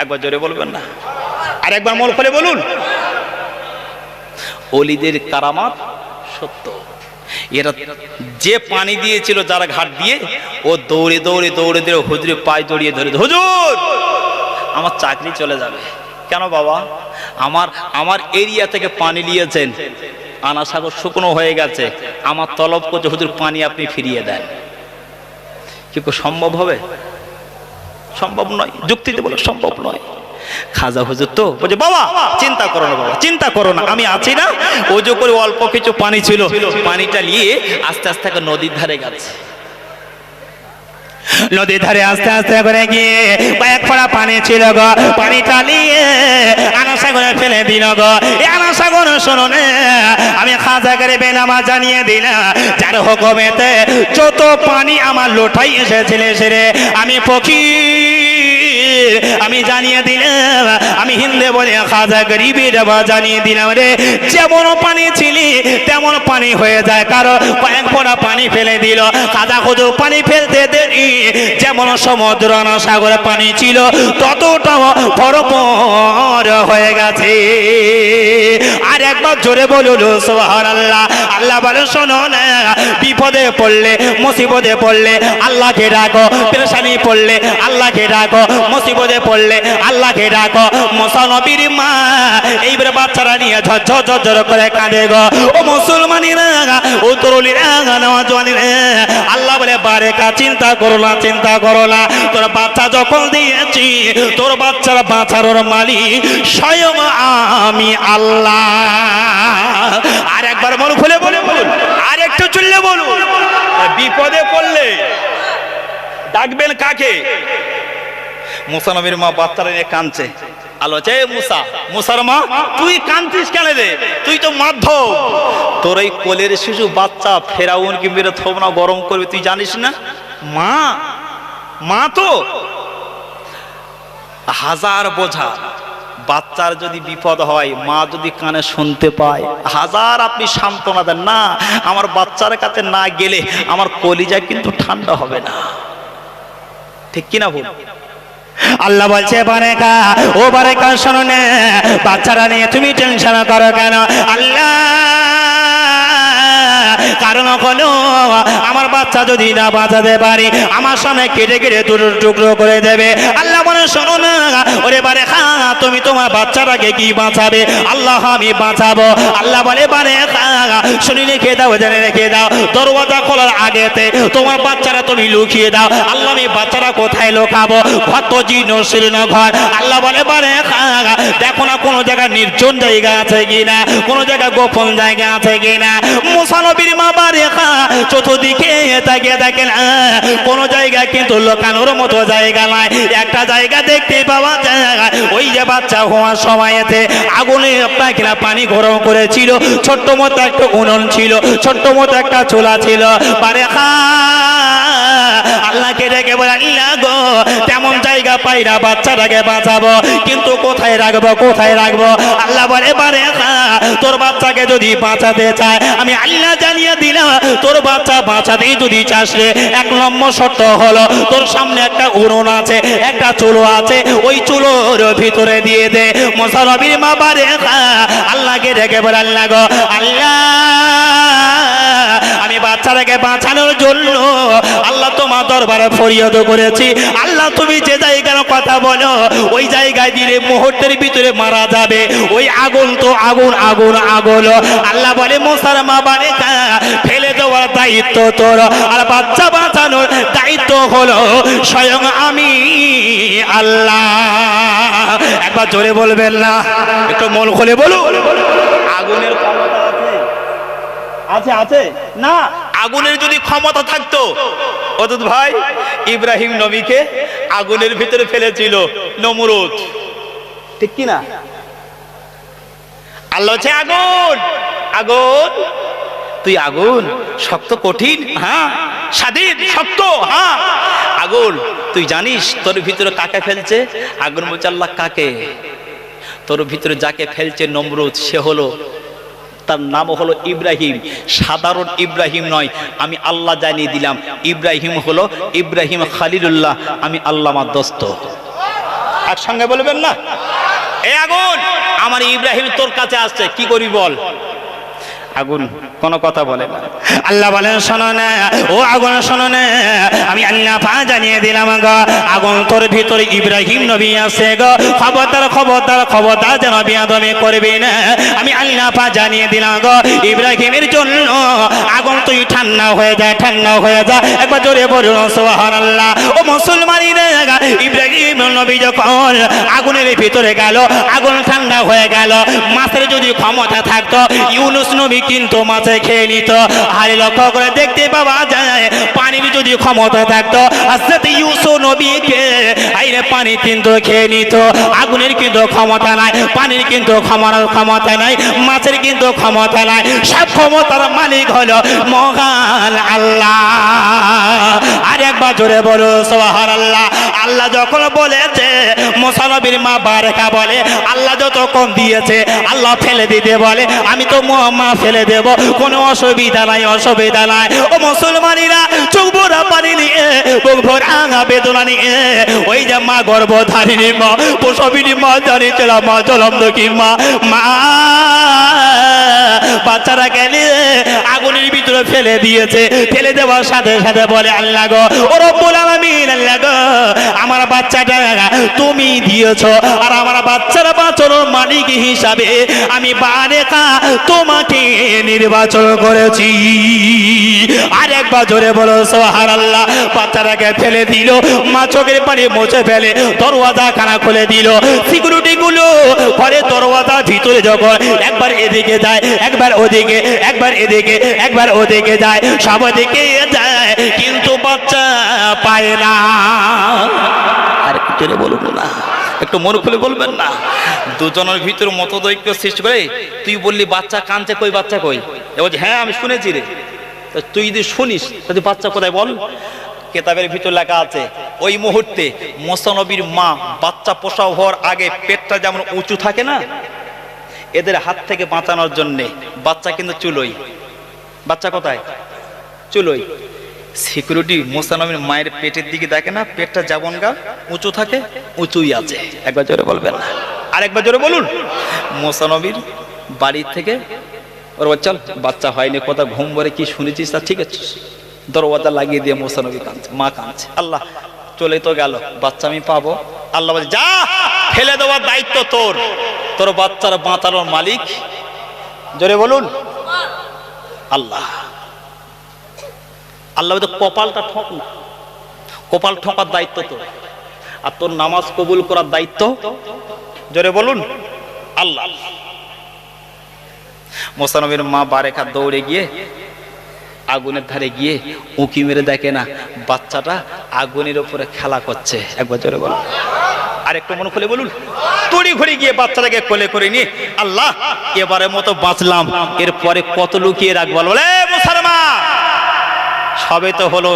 একবার জোরে বলবেন না, আর একবার মন খুলে বলুন। অলিদের কারামাত সত্য। এরা যে পানি দিয়েছিল যারা ঘাট দিয়ে, ও দৌড়ে দৌড়ে দৌড়ে দৌড়ে হুজুরের পায়ে জড়িয়ে ধরে, হুজুর আমার চাকরি চলে যাবে। কেন বাবা? আমার এরিয়া থেকে পানি নিয়েছেন, আনা সাগর শুকনো হয়ে গেছে, আমার তলব করছে হুজুর পানি আপনি ফিরিয়ে দেন। কি সম্ভব হবে? সম্ভব নয়। যুক্তিতে বলে সম্ভব নয়। খাজা হুজুর তো বলছে বাবা চিন্তা করো না, বাবা চিন্তা করো না, আমি আছি না। ওজো করে অল্প কিছু পানি ছিল, পানিটা নিয়ে আস্তে আস্তে নদীর ধারে গেছে। নদীর ধারে আস্তে আস্তে করে গিয়ে কয়েক ফোঁটা পানি ছিল গো, পানিটা নিয়ে আনা সাগরে ফেলে দিল গো। এই আনা সাগর শোনো না, আমি খাজা করে বেনামা জানিয়ে দিলাম, যার হুকুমেতে যত পানি আমার লোটাই এসেছিল সেরে আমি ফকির, আমি জানিয়ে দিলাম, আমি হিন্দে বলে খাজা গরিবের জানিয়ে দিলাম রে, যেমন পানি ছিলি তেমন পানি হয়ে যায়। কারণ কয়েক ফোঁটা পানি ফেলে দিল। খাজা হুজুর পানি ফেলতে দেরি, যেমন সমুদ্র না সাগরে পানি ছিল ততটা ভরপুর হয়ে গেছে। আর একবার জোরে বলুন সুবহানাল্লাহ। আল্লাহ বলে শোনো না, বিপদে পড়লে মুসিবতে পড়লে আল্লাহকে ডাকো, পেরেশানি পড়লে আল্লাহকে ডাকো, মুসিবতে পড়লে আল্লাহকে ডাকো। মুসা নবীর মা এইবারে বাচ্চারা নিয়ে ঝরঝর করে কাঁদে গো। ও মুসলমানিরা, ও তরুণীরা, নওজওয়ানিরা, আল্লাহ বলে বারেকা চিন্তা করো না, চিন্তা করো না, তোর বাচ্চা যখন দিয়েছি তোর বাচ্চার বাঁচানোর মালিক স্বয়ং আমি আল্লাহ। আর একবার মন খুলে বলে বলুন, আর একটু চললে বলুন, বিপদে পড়লে ডাকবেন কাকে? মুসা নবীর মা বাচ্চারা নিয়ে কাঁদছে। আলো চে মুসা, মুসার মা তুই কাঁদছিস কেন রে? তুই তো মাধ্যম, তোর এই কোলের শিশু বাচ্চা ফেরাউন কি মেরে থোবনা গরম করবে তুই জানিস না? মা তো হাজার বোঝা। বাচ্চার যদি বিপদ হয়, মা যদি কানে শুনতে পায়, হাজার আপনি সান্ত্বনা দেন না, আমার বাচ্চার কাছে না গেলে আমার কলিজা কিন্তু ঠান্ডা হবে না। ঠিক কিনা বল? আল্লাহ বলছে বারেকা, ও বারেকা শোনো না, বাচ্চারা নিয়ে তুমি টেনশন করো কেন? আল্লাহ কারণ হলো আমার বাচ্চা যদি না বাঁচাতে পারি আমার সামনে কেটে কেটে টুকরো করে দেবে। আল্লাহ বলে শোনো না, ওরে বারেকা তুমি তোমার বাচ্চাটাকে কি বাঁচাবে? আল্লাহ আমি বাঁচাবো। আল্লাহ বলে বারেকা শুনি রেখে দাও, জেনে রেখে দাও, দরওয়াজা খোলার আগেতে তোমার বাচ্চারা তুমি লুকিয়ে দাও। আল্লাহ আমি বাচ্চারা কোথায় লুকাবো? কত জীর্ণ ঘর। আল্লাহ বলে বারেকা দেখো না কোনো জায়গায় নির্জন জায়গা আছে কিনা, কোনো জায়গায় গোপন জায়গা আছে কিনা। মুসা নবীর মা বারেকা চতুর্দিকে তাকিয়ে দেখেন, কোনো জায়গা কিন্তু লোকানোর মতো জায়গা নাই। একটা জায়গা দেখতে পাওয়া যায়, ওই যে বাচ্চা হওয়ার সময়তে আগুনে আপনার কিনা পানি গরম করেছিল, ছোট্ট মতো একটা উনুন ছিল, ছোট্ট মতো একটা চুলা ছিল। বারেকা আল্লাহকে ডেকে বলে আল্লাহ গো তেমন জায়গা পাই না, বাচ্চাটাকে বাঁচাবো কিন্তু কোথায় রাখবো, কোথায় রাখবো? আল্লাহ বলে বারেকা তোর বাচ্চাকে যদি বাঁচাতে চায় আমি আল্লাহ জানিয়ে দিলাম, তোর বাচ্চা বাঁচাতেই যদি চাস রে, এক নম্বর শর্ত হলো তোর সামনে একটা উনুন আছে, একটা চুলো আছে, ওই চুলোর ভিতরে দিয়ে দে। মুসা নবীর মা বারেকা আল্লাহকে ডেকে বলে আল্লাহ গো আল্লাহ আমি বাচ্চাটাকে বাঁচানোর জন্য আল্লাহ তোমার দরবারে ফরিয়াদ করেছি। আল্লাহ তুমি যে জায়গার কথা বলো ওই জায়গায় দিলে মুহূর্তের ভিতরে মারা যাবে। ওই আগুন তো আগুন, আগুন আগুন। আল্লাহ বলে মুসার মা বারেকা ফেলে দেওয়ার দায়িত্ব তোর, আর বাচ্চা বাঁচানোর দায়িত্ব হলো স্বয়ং আমি আল্লাহ। একবার জোরে বলবেন না, একটু মন খুলে বলুন। আগুনের ক্ষমতা আছে? আছে না? আগুনের যদি ক্ষমতা থাকতো, অদূত ভাই ইব্রাহিম নবীকে আগুনের ভিতরে ফেলেছিল নমরুদ, ঠিক কি না? আল্লাহ হচ্ছে আগুন, আগুন তুই আগুন শক্ত কঠিন, হ্যাঁ স্বাধীন শক্ত, হ্যাঁ আগুন তুই জানিস তোর ভিতরে কাকে ফেলছে? আগুন বলছে আল্লাহ কাকে? তোর ভিতরে যাকে ফেলছে নমরুদ, সে হলো, তার নাম হলো ইব্রাহিম। সাধারণ ইব্রাহিম নয়, আমি আল্লাহ জানিয়ে দিলাম ইব্রাহিম হলো ইব্রাহিম খালিলুল্লাহ, আমি আল্লাহ আমার দোস্ত। একসঙ্গে বলবেন না? এই আগুন আমার ইব্রাহিম তোর কাছে আসছে, কি করি বল? আগুন কোনো কথা বলে না। আল্লাহ বলেন শোনো না ও আগুন শোনো না, আমি আল্লাহ পাক জানিয়ে দিলাম গো আগুন তোর ভিতরে ইব্রাহিম নবী আছে গো, খবরদার খবরদার খবরদার যেন বিয়াদবি করবি না। আমি আল্লাহ পাক জানিয়ে দিলাম গো ইব্রাহিমের জন্য আগুন তুই ঠান্ডা হয়ে যায়, ঠান্ডা হয়ে যায়। একবার জোরে বলুন সুবহানাল্লাহ। ও মুসলমানিরা, ইব্রাহিম নবী যখন আগুনের ভিতরে গেল, আগুন ঠান্ডা হয়ে গেল। মাছের যদি ক্ষমতা থাকতো ইউনুস নবী কিন্তু মাছে খেয়ে নিত। আর লক্ষ্য করে দেখতে পাওয়া যায় পানির যদি ক্ষমতা থাকতো হযরত ইউসুফ নবীকে আইরে পানি কিন্তু খেয়ে নিত। আগুনের কিন্তু ক্ষমতা নাই, পানির কিন্তু ক্ষমতা নাই, মাছের কিন্তু ক্ষমতা নাই। সব ক্ষমতার মালিক হলো মহান আল্লাহ। আর একবার জোরে বলো সুবহানাল্লাহ। আল্লাহ যখন বলেছে মুসা নবীর মা বারেকা বলে আল্লাহ যত কম দিয়েছে আল্লাহ ফেলে দিতে বলে, আমি তো মা ফেলে দেব, কোনো অসুবিধা নাই, অসুবিধা নাই। ও মুসলমানিরা, চোখ ভরা পানি নিয়ে বুক ভরা বেদনা নিয়ে ওই যে মা গর্ভধারিণী মা প্রসবিনী মা জানিয়েছিল মা জলমদকি মা মা বাচ্চারা গেলে আগুনের ভিতরে ফেলে দিয়েছে। ফেলে দেওয়ার সাথে সাথে বলে আল্লাহ গো ও রব্বুল আলামিন, আল্লাহ গো আমার বাচ্চাটা তুমি দিয়েছো, আর আমার বাচ্চারা বাঁচানোর মালিক হিসাবে আমি বারেকা তোমাকে নির্বাচন করেছি। আর একবার জোরে বলো সুবহানাল্লাহ। বাচ্চাটাকে ফেলে দিল, মা চোখের পানি মুছে ফেলে দরওয়াজা খানা খুলে দিল। সিকিউরিটি গুলো ঘরে দরওয়াজা ভিতরে যখন একবার এদিকে যায়, একবার ওদিকে, একবার এদিকে, একবার ওদিকে যায়, সব দিকে যায়, কিন্তু বাচ্চা পায় না। আর একটু জোরে বলুন না, একটু মন খুলে বলবেন না। দুজনের ভিতর মতদৈক্য সৃষ্টি করে তুই বললি বাচ্চা কাঁদছে, কই বাচ্চা কই? এ বলছে হ্যাঁ আমি শুনেছি রে। তো তুই যদি শুনিস তাহলে বাচ্চা কোথায় বল? কেতাবের ভিতর লেখা আছে ওই মুহূর্তে মুসা নবীর মা বাচ্চা প্রসব হওয়ার আগে পেটটা যেমন উঁচু থাকে না, এদের হাত থেকে বাঁচানোর জন্যে বাচ্চা কিন্তু চুলোই। বাচ্চা কোথায়? চুলোই। সিকিউরিটি মুসা নবীর মায়ের পেটের দিকে দেখে না, পেটটা যেমন গা উঁচু থাকে উঁচুই আছে। একবার জোরে বলবেন না, আর একবার জোরে বলুন। মুসা নবীর বাড়ি থেকে ওর চল বাচ্চা হয়নি, কথা ঘুম ভরে কি শুনেছিস তা ঠিক আছে, দরওয়াজা লাগিয়ে দিয়ে মুসা নবী কাঁদছে, মা কাঁদছে। আল্লাহ চলে তো গেল, বাচ্চা আমি পাবো। আল্লাহ বলে যা, ফেলে দেওয়ার দায়িত্ব তোর, তোর বাচ্চার বাঁচানোর মালিক জোরে বলুন আল্লাহ। আল্লাহ বলতে কপালটা ঠক না, কপাল ঠকার দায়িত্ব তোর, আর তোর নামাজ কবুল করার দায়িত্ব জোরে বলুন আল্লাহ। মুসা নবীর মা বারেকা দৌড়ে গিয়ে আগুনের ধারে গিয়ে উঁকি মেরে দেখে না বাচ্চাটা আগুনের উপরে খেলা করছে। একবার জোরে বলুন, আর একটু মন খুলে বলুন। তড়ি ঘড়ি গিয়ে বাচ্চাটাকে কোলে করে নিয়ে আল্লাহ এবারের মতো বাঁচলাম, এরপরে কত লুকিয়ে রাখবো? বলে মুসলমান সবে তো হলো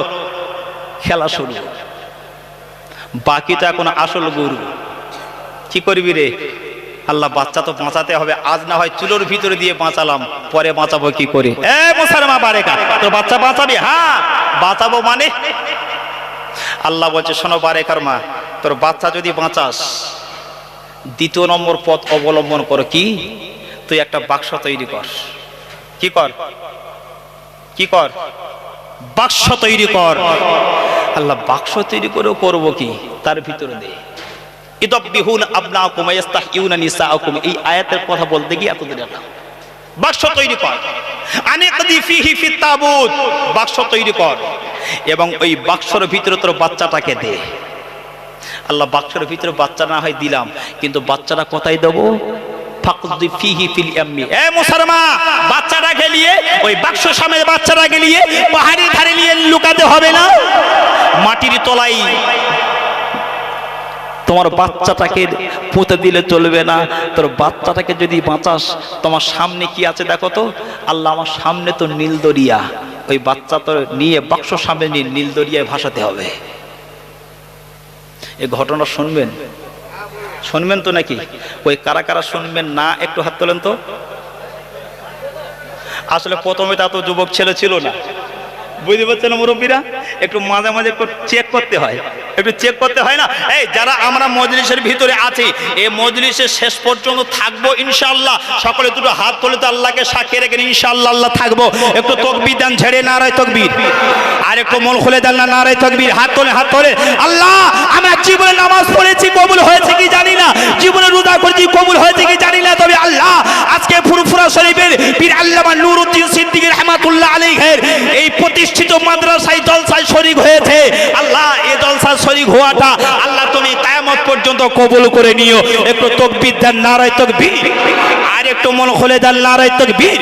খেলা শুরু, বাকি তো এখন আসল গুরু। কি করবি রে? আল্লাহ বাচ্চা তো বাঁচাতে হবে, আজ না হয় চুলোর ভিতরে দিয়ে বাঁচালাম, পরে বাঁচাবো কি করে? এ মুসলমান বারেকা, তোর বাচ্চা বাঁচাবি? হ্যাঁ বাঁচাবো। মানে আল্লাহ বলছে শোনো বারেকার মা, তোর বাচ্চা যদি বাঁচাস দ্বিতীয় নম্বর পথ অবলম্বন করো। কি? তুই একটা বাক্স তৈরি কর। কি কর? কি কর? বাক্স তৈরি কর। আল্লাহ বাক্স তৈরি করেও করবো কি? তার ভিতরে দে ইদাব্বিহুন আবনাকুম ইয়াস্তাহইউনা নিসাআকুম। এই আয়াতের কথা বলতে গিয়ে এত দেরি না। বাক্স তৈরি কর, আনিকদি ফিহি ফিত তাবুত, বাক্স তৈরি কর এবং ওই বাক্সের ভিতরে তোর বাচ্চাটাকে দে। আল্লাহ বাক্সের ভিতরে বাচ্চা না হয় দিলাম, কিন্তু বাচ্চাটা কোথায় দেবো? ফাকদি ফিহি ফিল ইয়াম্মি। এ মুসলমান বাচ্চাটাকে নিয়ে ওই বাক্সের সামনে বাচ্চাটাকে নিয়ে পাহাড়ি ধারে নিয়ে লুকাতে হবে না, মাটির তলায় তোমার বাচ্চাটাকে পুঁতে দিলে চলবে না। তোর বাচ্চাটাকে যদি বাঁচাস, তোমার সামনে কি আছে দেখো তো। আল্লাহ আমার সামনে তো নীল দরিয়া, ওই বাচ্চা তো নিয়ে বাক্স সামনে নিয়ে নীল দরিয়ায় ভাসাতে হবে। এই ঘটনা শুনবেন? শুনবেন তো নাকি? ওই কারা কারা শুনবেন না একটু হাত তোলেন তো। আসলে প্রথমে তা তো যুবক ছেলে ছিল না, বুঝতে পারছেন না মুরব্বীরা? একটু মাঝে মাঝে একটু চেক করতে হয়, একটু চেক করতে হয় না? এই যারা আমরা মজলিসের ভিতরে আছি, এই মজলিসের শেষ পর্যন্ত থাকবো ইনশাআল্লাহ। সকলে দুটো হাত তুলে তো আল্লাহকে সাক্ষী রেখে ইনশাআল্লাহ আল্লাহ থাকবো। একটু তাকবীর দেন, ঝেড়ে নারায়ে তাকবীর। আর একটু মন খুলে দেন না, নারায়ে তাকবীর। হাত তোলে, হাত তোলে। আল্লাহ, আমরা জীবনে নামাজ পড়েছি, কবুল হয়েছে কি জানি না, জীবনে রোজা করেছি, কবুল হয়েছে কি জানি না, তবে আল্লাহ আজকে ফুরফুরা শরীফের পীর আল্লামা নুরউদ্দিন সিদ্দিকী রাহমাতুল্লাহ আলাইহির এই প্রতিষ্ঠিত মাদ্রাসায় জলসায় শরীক হয়েছে। আল্লাহ, এই জলসায় শরীক হওয়াটা আল্লাহ তুমি কিয়ামত পর্যন্ত কবুল করে নিও। একটু তাকবীর দেন, নারায়ে তাকবীর। আর একটু মন খুলে দেন, নারায়ে তাকবীর।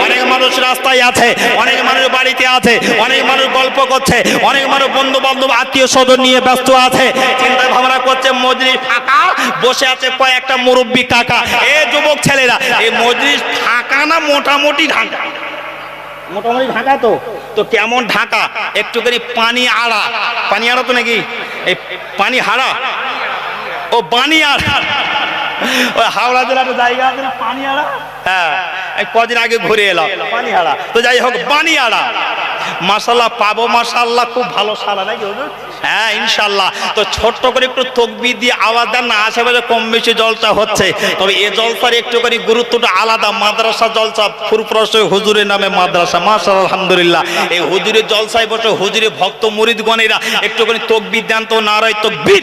অনেক মানুষ রাস্তায় আছে, অনেক মানুষ বাড়িতে আছে, অনেক মানুষ গল্প করছে, অনেক মানুষ বন্ধু বান্ধব আত্মীয় স্বজন নিয়ে ব্যস্ত আছে, চিন্তা ভাবনা করছে মজলিস ফাঁকা, বসে আছে কয়েকটা মুরব্বী কাকা। এ যুবক ছেলেরা, এই মজলিস ফাঁকা না মোটামুটি ঢাকা? মোটামুটি ঢাকা। তো তো কেমন ঢাকা? একটুখানি পানি আড়া, পানি আড়া তো নাকি এই পানি হারা, ও বানি আড়া, ওই হাওড়া জেলার জায়গা আছে না পানি আড়া? হ্যাঁ, কদিন আগে ঘুরে এলাম পানি হারা। তো যাই হোক, বানি আড়া মাশাআল্লাহ পাবো, মাশাআল্লাহ খুব ভালো সারা নাকি হুজুর? হ্যাঁ ইনশাআল্লাহ। তো ছোট্ট করে একটু তাকবীর দিয়ে আওয়াজ দেন না, আশেপাশে কম বেশি জলসা হচ্ছে, তবে এই জলসার একটুখানি গুরুত্বটা আলাদা। মাদ্রাসা জলসা, ফুরফুরা হুজুরের নামে মাদ্রাসা, মাশাআল্লাহ আলহামদুলিল্লাহ। এই হুজুরের জলসায় বসে হুজুরের ভক্ত মুরিদগণেরা একটুখানি তাকবীর দেন তো, নারায়ে তাকবীর।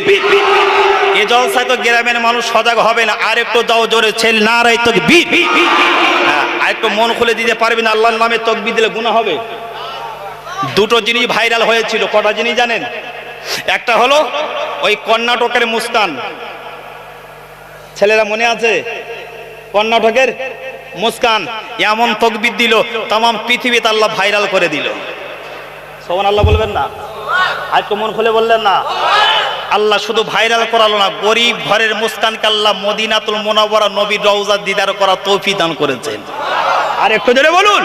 এই জলসায় তো গ্রামের মানুষ সজাগ হবে না, আর একটু দাও জোরে ছেলে, নারায়ে তাকবীর। হ্যাঁ, আর একটু মন খুলে দিতে পারবেন, আল্লাহর নামে তাকবীর দিলে গুনাহ হবে। দুটো জিনিস ভাইরাল হয়েছিল, কটা জিনিস জানেন? একটা হলো ওই কর্ণাটকের মুস্কান, ছেলেরা মনে আছে? কর্ণাটকের মুস্কান এমন তাকবীর দিল, তাম পৃথিবীতে আল্লাহ ভাইরাল করে দিল। সুবহানাল্লাহ বলবেন না? আর একটু মন খুলে বললেন না? আল্লাহ শুধু ভাইরাল করালো না, গরিব ঘরের মুস্কানকে আল্লাহ মদিনাতুল মুনাওয়ারা নবীর রওজা দিদার করা তৌফিক দান করেছেন। আর একটু জোরে বলুন।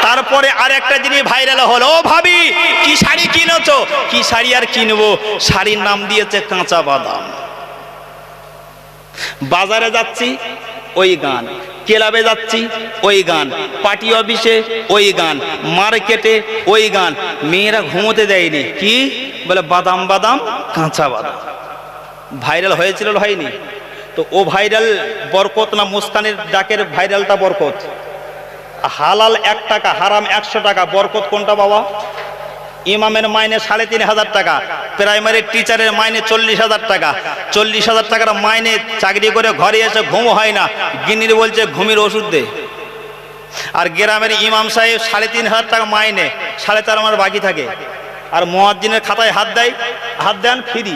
তারপরে আর একটা জিনিস ভাইরাল হলো, ও ভাবি কি শাড়ি কিনেছো? কি শাড়ি আর কিনবো, শাড়ির নাম দিয়েছে কাঁচা বাদাম। বাজারে যাচ্ছি ওই গান, ক্লাবে যাচ্ছি ওই গান, পার্টি অফিসে ওই গান, মার্কেটে ওই গান। মেয়েরা ঘুমোতে দেয়নি, কি বলে? বাদাম বাদাম, কাঁচা বাদাম। ভাইরাল হয়েছিল, হয়নি? তো ও ভাইরাল বরকত না মুস্কানের ডাকের ভাইরালটা বরকত? হালাল 1 টাকা, হারাম 100 টাকা, বরকত কোনটা বাবা? ইমামের মাইনে 3,500 টাকা, প্রাইমারি টিচারের মাইনে 40,000 টাকা। 40,000 টাকার মাইনে চাকরি করে ঘরে এসে ঘুম হয় না, গিন্নির বলছে ঘুমের ওষুধ দে। আর গ্রামের ইমাম সাহেব 3,500 টাকা মাইনে, 4.5 মাস বাকি থাকে। আর মুয়াজ্জিনের খাতায় হাত দেয়, হাত দেন ফ্রি,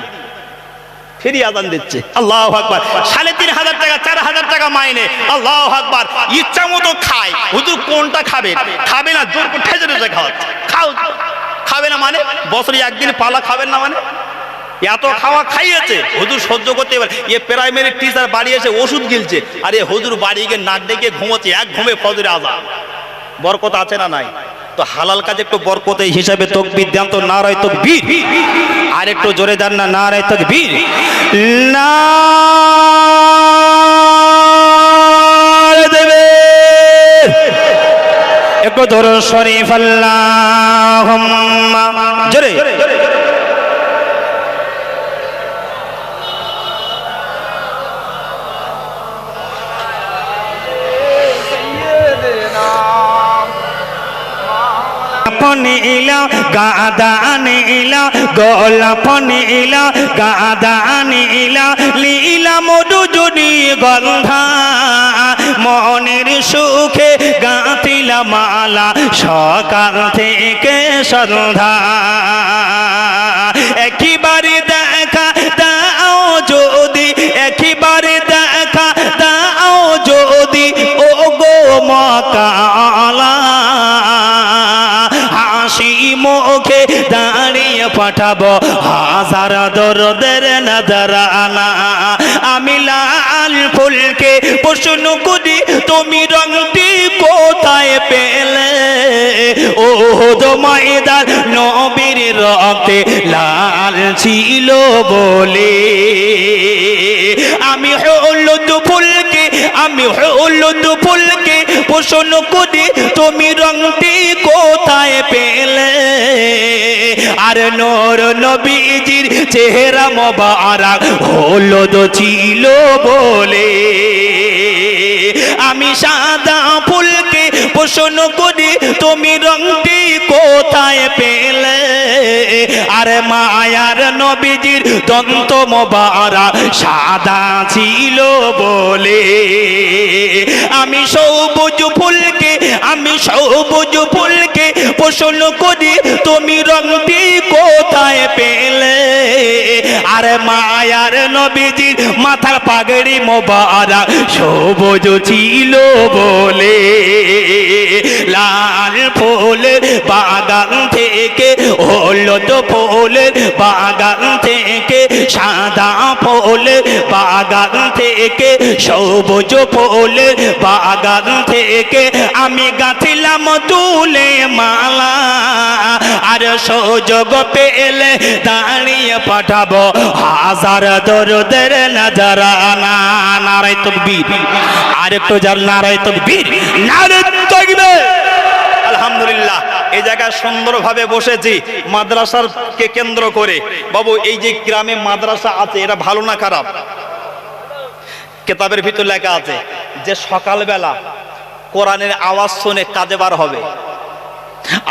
ফ্রি আজান দিচ্ছে। আল্লাহু আকবার। 3,500 টাকা, 4,000 টাকা মাইনে। আল্লাহু আকবার। ইচ্ছা মতো খায়। হুজুর কোনটা খাবে? খাবে না, জোর করে ঠেসে ঠেসে খাওয়াচ্ছে। খাও, খাবে না মানে? বছরে একদিন পালা খাবেন না মানে? এত খাওয়া খাইয়েছে হুজুর সহ্য করতে পারে। এ প্রাইমারি টিচার বাড়ি এসে ওষুধ গিলছে, আর এ হুজুর বাড়ি গিয়ে নাক ডেকে ঘুমোচ্ছে, এক ঘুমে ফজরে আজান। বরকত আছে না নাই? তো হালাল কাজ একটু বরকত হিসাবে তাকবীর দেন তো, নারায়ে তাকবীর। আর একটু জোরে দেন না, নারায়ে তাকবীর। নারায়ে দেবে একটু দরুদ শরীফ, আল্লাহুম্মা জোরে। নীলা গাদা নীলা, গোলাপ নীলা গাদা নীলা, লীলা মধু জুড়ি গন্ধা, মনের সুখে গাঁথিলা মালা সকাল থেকে সন্ধ্যা। একেবারে দেখা দাও যদি, একেবারে দেখা দাও যদি, ও গো মকালা, হাসি মুখে দাঁড়িয়ে পাঠাবো হাজার দরদের নজরানা। আমি লাল ফুলকে প্রশ্ন করি, তুমি রংটি কোথায় পেলে? ও ময়দান নবীর রক্তে লাল ছিল বলে। আমি হলুদ ফুলকে আমি হলুদ ফুলকে প্রশ্ন করি তুমি রংটি কোথায় পেলে আর নূর নবীজির চেহারা মোবারক হলুদ ছিল বলে আমি সাদা ফুলকে প্রশ্ন করি তুমি রংটি কোথায় পেলে আর মায়ার নবীজির দন্ত মোবারক সাদা ছিল বলে আমি সবুজ ফুলকে প্রশ্ন করি তুমি রংটি কোথায় পেলে আর মায়ার নবীজির মাথার পাগড়ি মোবারক সবুজ ছিল বলে লাল ফুলের বাগান থেকে হলুদ ফুলের বাগান থেকে সাদা ফুলের বাগান থেকে সবুজ ফুলের বাগান থেকে আমি গাঁথিলাম তুলে মালা আর সুযোগ পেলে দাঁড়িয়ে পাঠাবো হাজার দরুদের নজরানা নারায়ে তাকবীর আর একটু যার নারায়ে তাকবীর নারায়ে তাকবীর আলহামদুলিল্লাহ এই জায়গায় সুন্দরভাবে বসেছি মাদ্রাসাকে কেন্দ্র করে। বাবু এই যে গ্রামে মাদ্রাসা আছে এটা ভালো না খারাপ? কিতাবের ভিতর লেখা আছে যে সকালবেলা কোরআনের আওয়াজ শুনে কাজে বার হবে,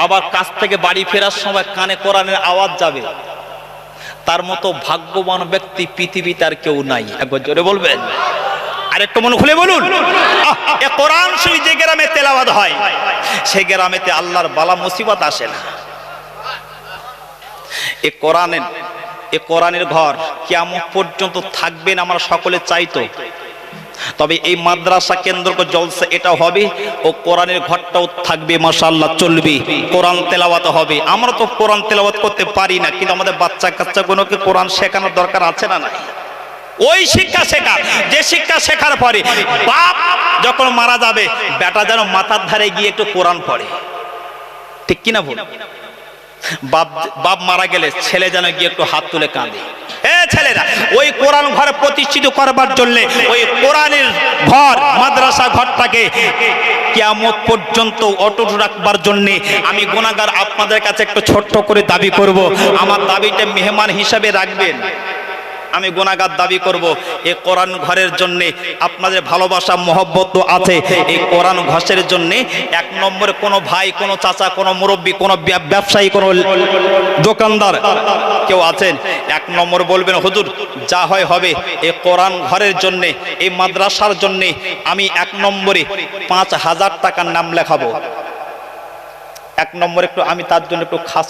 আবার কাজ থেকে বাড়ি ফেরার সময় কানে কোরআনের আওয়াজ যাবে, তার মতো ভাগ্যবান ব্যক্তি পৃথিবীতে আর কেউ নাই। একবার জোরে বলবেন, আর একটু মন খুলে বলুন। এ কোরআন শরীফ যে গ্রামে তেলাওয়াত হয় সেই গ্রামেতে আল্লাহর বালা মুসিবত আসে না। এ কোরআনের ঘর কিয়ামত পর্যন্ত থাকবেন আমরা সকলে চাইতো। তবে এই মাদ্রাসা কেন্দ্র করে জলসা এটা হবে ও কোরআনের ঘরটাও থাকবে, মাশাআল্লাহ চলবে, কোরআন তেলাওয়াত হবে। আমরা তো কোরআন তেলাওয়াত করতে পারি না, কিন্তু আমাদের বাচ্চা কাচ্চাগুলোকে কোরআন শেখানোর দরকার আছে না? নাই? ওই শিক্ষা শেখা, যে শিক্ষা শেখার পরে বাপ যখন মারা যাবে বেটা যেন মাথার ধারে গিয়ে একটু কোরআন পড়ে, ঠিক কিনা বল? বাপ মারা গেলে ছেলে যেন গিয়ে একটু হাত তুলে কাঁদে। ছেলেরা ওই কোরআন ঘর প্রতিষ্ঠিত করবার জন্য ওই কোরআনের ঘর মাদ্রাসা ঘরটাকে কিয়ামত পর্যন্ত অটুট রাখবার জন্য আমি গুনাহগার আপনাদের কাছে একটু ছোট্ট করে দাবি করব। আমার দাবিটা মেহমান হিসাবে রাখবেন। আমি গুনাহগার দাবি করব এই কোরআন ঘরের জন্য আপনাদের ভালোবাসা মহব্বত আছে। এই কোরআন ঘরের জন্য এক নম্বরে কোনো ভাই, কোনো চাচা, কোনো মুরব্বী, কোনো ব্যবসায়ী, কোনো দোকানদার কেউ আছেন, এক নম্বর বলবেন হুজুর যা হয় হবে, এই কোরআন ঘরের জন্য, এই মাদ্রাসার জন্য আমি এক নম্বরে 5,000 টাকার নাম লেখাবো। এক নম্বরে একটু আমি তার জন্য একটু খাস